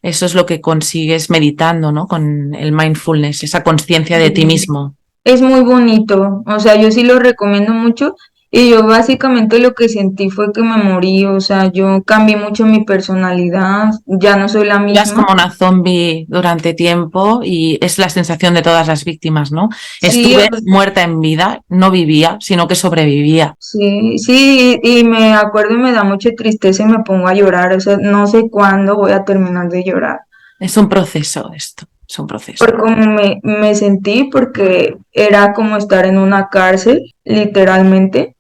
Eso es lo que consigues meditando, ¿no? Con el mindfulness, esa conciencia de ti mismo. Es muy bonito, o sea, yo sí lo recomiendo mucho y yo básicamente lo que sentí fue que me morí, o sea, yo cambié mucho mi personalidad, ya no soy la Eras misma. como una zombie durante tiempo y es la sensación de todas las víctimas, ¿no? Sí, Estuve muerta en vida, no vivía, sino que sobrevivía. sí, sí, y me acuerdo y me da mucha tristeza y me pongo a llorar, o sea, no sé cuándo voy a terminar de llorar, Es un proceso esto, es un proceso. por cómo me sentí, porque era como estar en una cárcel, literalmente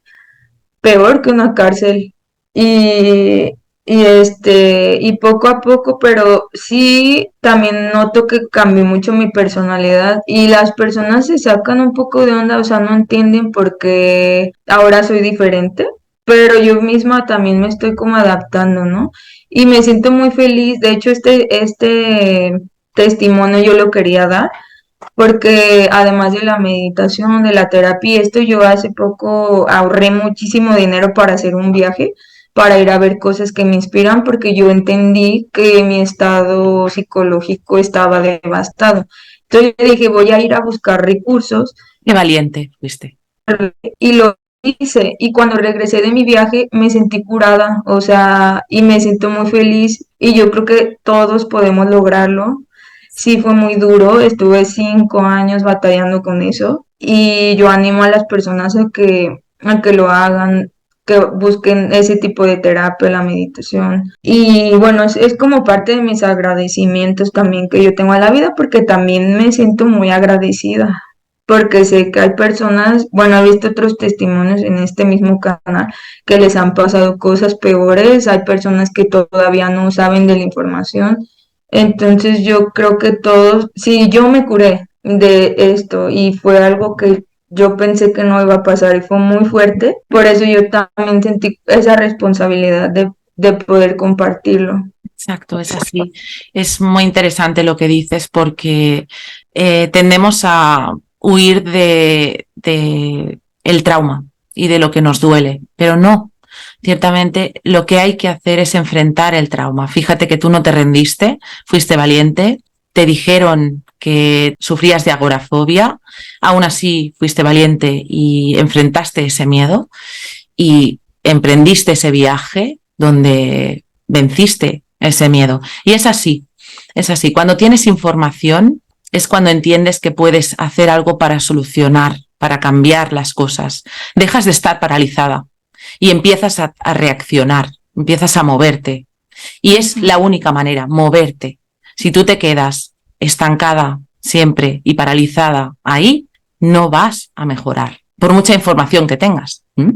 peor que una cárcel. Y, y poco a poco, pero sí también noto que cambió mucho mi personalidad y las personas se sacan un poco de onda, o sea, no entienden por qué ahora soy diferente, pero yo misma también me estoy como adaptando, ¿no? Y me siento muy feliz, de hecho este testimonio yo lo quería dar porque además de la meditación, de la terapia, esto yo hace poco ahorré muchísimo dinero para hacer un viaje, para ir a ver cosas que me inspiran, porque yo entendí que mi estado psicológico estaba devastado. Entonces yo dije, voy a ir a buscar recursos Qué valiente fuiste. y lo hice. Y cuando regresé de mi viaje me sentí curada, o sea, y me siento muy feliz y yo creo que todos podemos lograrlo. sí fue muy duro, estuve 5 años batallando con eso y yo animo a las personas a que lo hagan, que busquen ese tipo de terapia, la meditación. Y bueno, es como parte de mis agradecimientos también que yo tengo a la vida, porque también me siento muy agradecida, porque sé que hay personas, bueno, he visto otros testimonios en este mismo canal que les han pasado cosas peores, hay personas que todavía no saben de la información. Entonces yo creo que todos, si yo me curé de esto y fue algo que yo pensé que no iba a pasar y fue muy fuerte, por eso yo también sentí esa responsabilidad de poder compartirlo. Exacto, es así. Es muy interesante lo que dices porque tendemos a huir de el trauma y de lo que nos duele, pero no. Ciertamente lo que hay que hacer es enfrentar el trauma. Fíjate que tú no te rendiste, fuiste valiente, te dijeron que sufrías de agorafobia, aún así fuiste valiente y enfrentaste ese miedo y emprendiste ese viaje donde venciste ese miedo. Y es así, es así. Cuando tienes información es cuando entiendes que puedes hacer algo para solucionar, para cambiar las cosas. Dejas de estar paralizada y empiezas a reaccionar, empiezas a moverte. Y es la única manera, moverte. Si tú te quedas estancada siempre y paralizada ahí, no vas a mejorar, por mucha información que tengas. O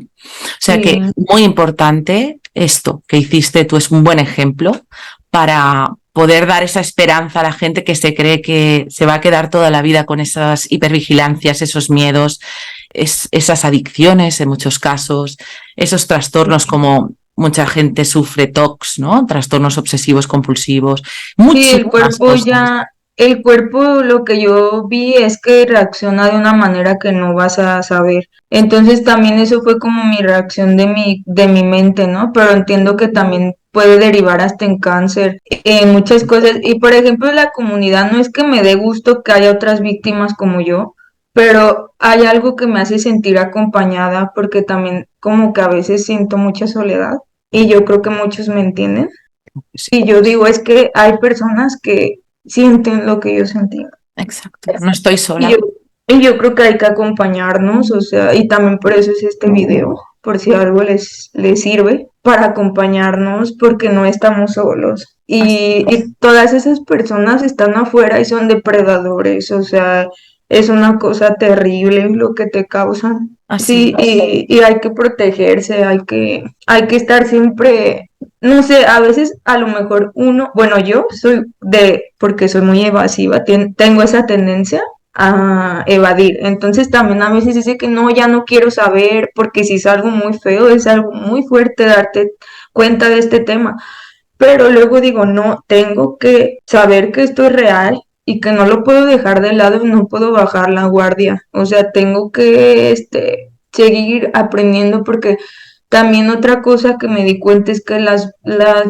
sea que Sí. muy importante esto que hiciste, tú es un buen ejemplo para poder dar esa esperanza a la gente que se cree que se va a quedar toda la vida con esas hipervigilancias, esos miedos, esas adicciones en muchos casos, esos trastornos como mucha gente sufre TOCs, ¿no? Trastornos obsesivos compulsivos, Sí, el muchísimas cuerpo cosas. ya, el cuerpo lo que yo vi es que reacciona de una manera que no vas a saber. Entonces también eso fue como mi reacción de mi mente, ¿no? Pero entiendo que también puede derivar hasta en cáncer, en muchas cosas. Y por ejemplo, la comunidad no es que me dé gusto que haya otras víctimas como yo, pero hay algo que me hace sentir acompañada porque también como que a veces siento mucha soledad y yo creo que muchos me entienden. Sí, Y yo digo, es que hay personas que sienten lo que yo sentí. exacto. No estoy Y yo, sola. y yo creo que hay que acompañarnos, o sea, y también por eso es este video, por si algo les sirve, para acompañarnos, porque no estamos solos. Y todas esas personas están afuera y son depredadores, o sea, es una cosa terrible lo que te causan. Así Sí, es. y hay que protegerse, hay que estar siempre, no sé, a veces a lo mejor uno, bueno, yo soy porque soy muy evasiva, tengo esa tendencia a evadir. Entonces también a veces dice que no, ya no quiero saber, porque si es algo muy feo, es algo muy fuerte darte cuenta de este tema. Pero luego digo, no, tengo que saber que esto es real y que no lo puedo dejar de lado y no puedo bajar la guardia. O sea, tengo que seguir aprendiendo porque también otra cosa que me di cuenta es que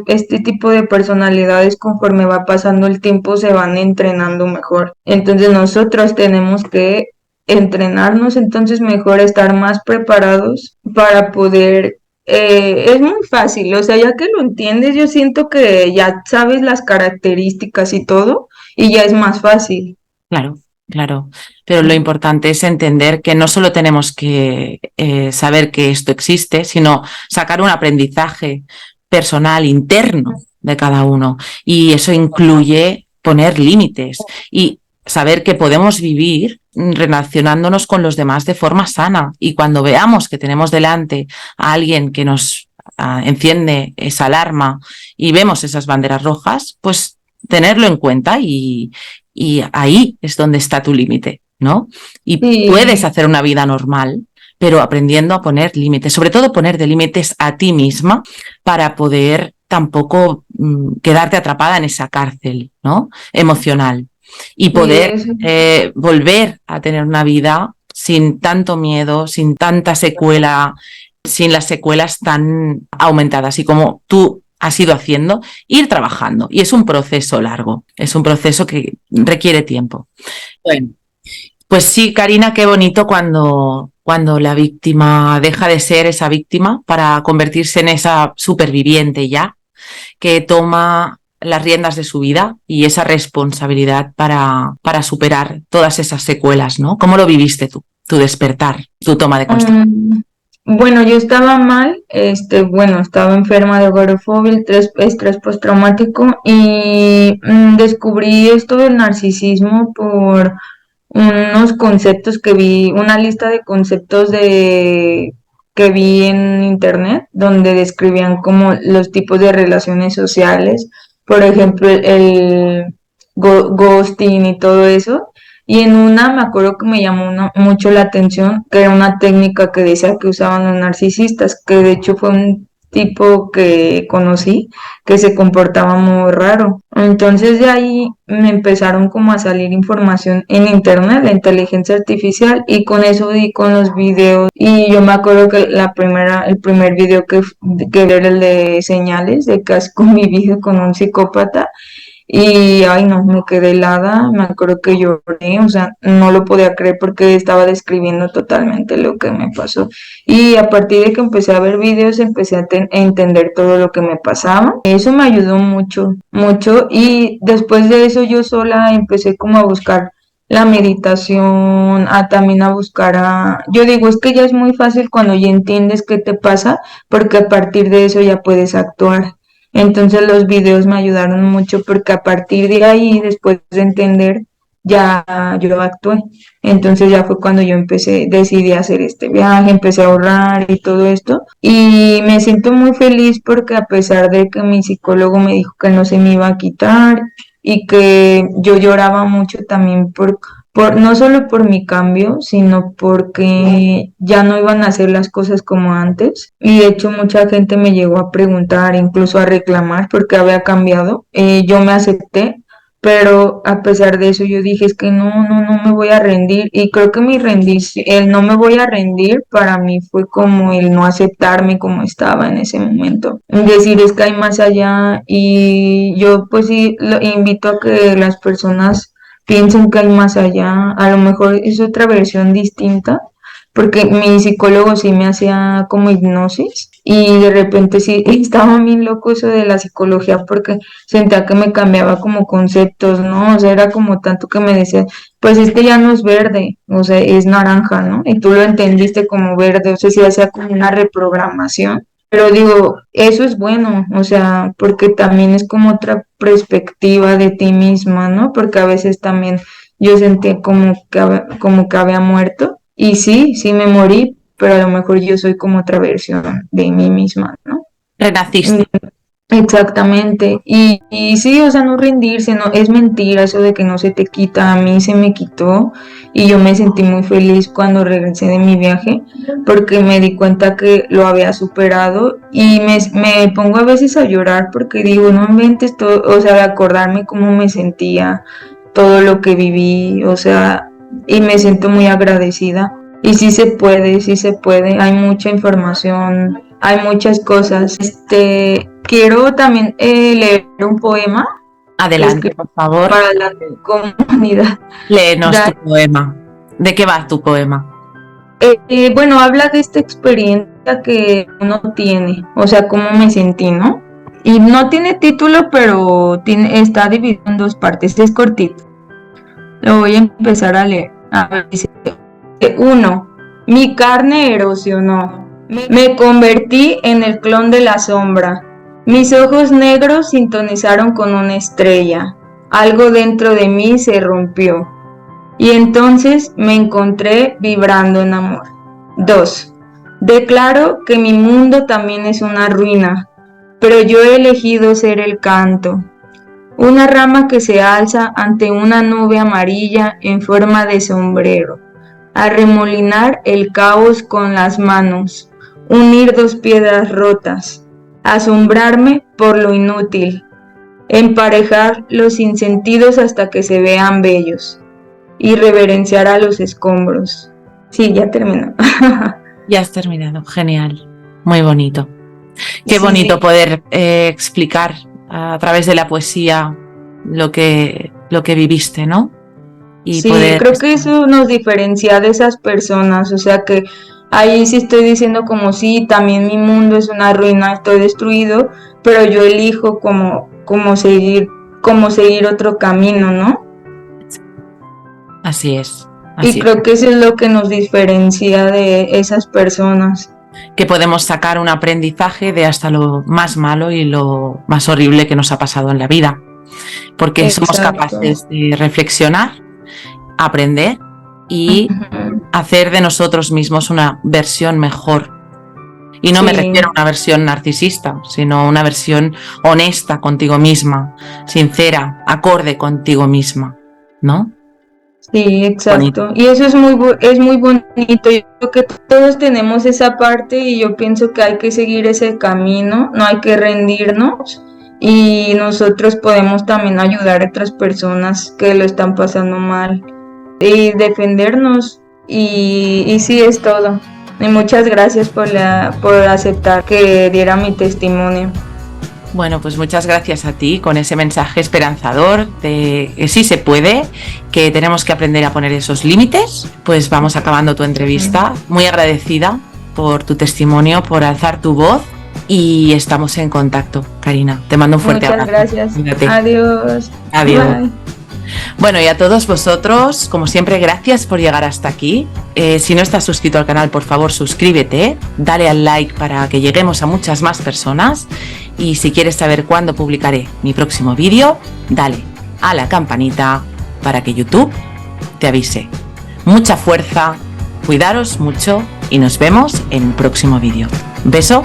este tipo de personalidades conforme va pasando el tiempo se van entrenando mejor. Entonces nosotros tenemos que entrenarnos, entonces mejor estar más preparados para poder es muy fácil, o sea, ya que lo entiendes, yo siento que ya sabes las características y todo, y ya es más fácil. Claro, claro. Pero lo importante es entender que no solo tenemos que saber que esto existe, sino sacar un aprendizaje personal, interno de cada uno. Y eso incluye poner límites y saber que podemos vivir relacionándonos con los demás de forma sana. Y cuando veamos que tenemos delante a alguien que nos enciende esa alarma y vemos esas banderas rojas, pues tenerlo en cuenta y ahí es donde está tu límite, ¿no? Y puedes Sí, hacer una vida normal, pero aprendiendo a poner límites, sobre todo poner de límites a ti misma para poder tampoco quedarte atrapada en esa cárcel, ¿no? Emocional y sí, poder volver a tener una vida sin tanto miedo, sin tanta secuela, sin las secuelas tan aumentadas. Y como tú has ido haciendo, ir trabajando. Y es un proceso largo, es un proceso que requiere tiempo. Bueno, pues sí, Karina, qué bonito cuando la víctima deja de ser esa víctima para convertirse en esa superviviente ya, que toma las riendas de su vida y esa responsabilidad para superar todas esas secuelas, ¿no? ¿Cómo lo viviste tú, tu despertar, tu toma de conciencia? Bueno, yo estaba mal, estaba enferma de agorafobia, estrés postraumático y descubrí esto del narcisismo por unos conceptos que vi, una lista de conceptos que vi en internet donde describían como los tipos de relaciones sociales, por ejemplo, ghosting y todo eso. Y en una me acuerdo que me llamó mucho la atención, que era una técnica que decía que usaban los narcisistas, que de hecho fue un tipo que conocí que se comportaba muy raro. Entonces de ahí me empezaron como a salir información en internet, la inteligencia artificial, y con eso di con los videos. Y yo me acuerdo que el primer video que era el de señales, de que has convivido con un psicópata. Y, ay, no, me quedé helada, me acuerdo que lloré, o sea, no lo podía creer porque estaba describiendo totalmente lo que me pasó. Y a partir de que empecé a ver videos, empecé a entender todo lo que me pasaba. Eso me ayudó mucho, mucho. Y después de eso yo sola empecé como a buscar la meditación, también a buscar Yo digo, es que ya es muy fácil cuando ya entiendes qué te pasa, porque a partir de eso ya puedes actuar. Entonces los videos me ayudaron mucho porque a partir de ahí, después de entender, ya yo actué. Entonces ya fue cuando yo decidí hacer este viaje, empecé a ahorrar y todo esto. Y me siento muy feliz porque a pesar de que mi psicólogo me dijo que no se me iba a quitar y que yo lloraba mucho también no solo por mi cambio, sino porque ya no iban a hacer las cosas como antes. Y de hecho mucha gente me llegó a preguntar, incluso a reclamar porque había cambiado. Yo me acepté, pero a pesar de eso yo dije, es que no me voy a rendir. Y creo que el no me voy a rendir para mí fue como el no aceptarme como estaba en ese momento. Decir, es que hay más allá, y yo pues sí lo invito a que las personas piensen que hay más allá. A lo mejor es otra versión distinta, porque mi psicólogo sí me hacía como hipnosis y de repente sí estaba bien loco eso de la psicología porque sentía que me cambiaba como conceptos, ¿no? O sea, era como tanto que me decía, pues este ya no es verde, o sea, es naranja, ¿no? Y tú lo entendiste como verde, o sea, sí hacía como una reprogramación. Pero digo, eso es bueno, o sea, porque también es como otra perspectiva de ti misma, ¿no? Porque a veces también yo sentía como que había muerto. Y sí me morí, pero a lo mejor yo soy como otra versión de mí misma, ¿no? Renaciste. Exactamente. Y sí, o sea, no rendirse, no, es mentira eso de que no se te quita. A mí se me quitó y yo me sentí muy feliz cuando regresé de mi viaje porque me di cuenta que lo había superado y me pongo a veces a llorar porque digo, no inventes todo, o sea, de acordarme cómo me sentía, todo lo que viví, o sea, y me siento muy agradecida. Y sí se puede, hay mucha información, hay muchas cosas. Quiero también leer un poema que Adelante, escribí por favor. para la comunidad. Léenos tu Da- poema. ¿De qué va tu poema? bueno, habla de esta experiencia que uno tiene, o sea, cómo me sentí, ¿no? Y no tiene título, pero está dividido en dos partes, es cortito. Lo voy a empezar a leer. A ver, dice, 1. Mi carne erosionó. Me convertí en el clon de la sombra. Mis ojos negros sintonizaron con una estrella. Algo dentro de mí se rompió. Y entonces me encontré vibrando en amor. 2. Declaro que mi mundo también es una ruina, pero yo he elegido ser el canto. Una rama que se alza ante una nube amarilla en forma de sombrero. Arremolinar el caos con las manos, unir dos piedras rotas, asombrarme por lo inútil, emparejar los sinsentidos hasta que se vean bellos, y reverenciar a los escombros. Sí, ya terminó. Ya has terminado. Genial. Muy bonito. Qué Sí, bonito sí. poder explicar a través de la poesía lo que viviste, ¿no? Y Sí, poder... creo que eso nos diferencia de esas personas, o sea que ahí sí estoy diciendo como sí, también mi mundo es una ruina, estoy destruido, pero yo elijo como como seguir otro camino, ¿no? Así es. Y creo que eso es lo que nos diferencia de esas personas. Que podemos sacar un aprendizaje de hasta lo más malo y lo más horrible que nos ha pasado en la vida. Porque somos capaces de reflexionar, aprender y hacer de nosotros mismos una versión mejor. Y no me refiero a una versión narcisista, sino una versión honesta contigo misma, sincera, acorde contigo misma, ¿no? Sí, exacto. Bonito. Y eso es muy bonito. Yo creo que todos tenemos esa parte y yo pienso que hay que seguir ese camino, no hay que rendirnos y nosotros podemos también ayudar a otras personas que lo están pasando mal y defendernos y sí es todo. Y muchas gracias por aceptar que diera mi testimonio. Bueno, pues muchas gracias a ti con ese mensaje esperanzador de que sí se puede, que tenemos que aprender a poner esos límites. Pues vamos acabando tu entrevista. Muy agradecida por tu testimonio, por alzar tu voz y estamos en contacto, Karina. Te mando un fuerte abrazo. Muchas gracias. Cuídate. Adiós. Adiós. Bye. Bueno, y a todos vosotros, como siempre, gracias por llegar hasta aquí. Si no estás suscrito al canal, por favor, suscríbete, dale al like para que lleguemos a muchas más personas. Y si quieres saber cuándo publicaré mi próximo vídeo, dale a la campanita para que YouTube te avise. Mucha fuerza, cuidaros mucho y nos vemos en el próximo vídeo. Beso.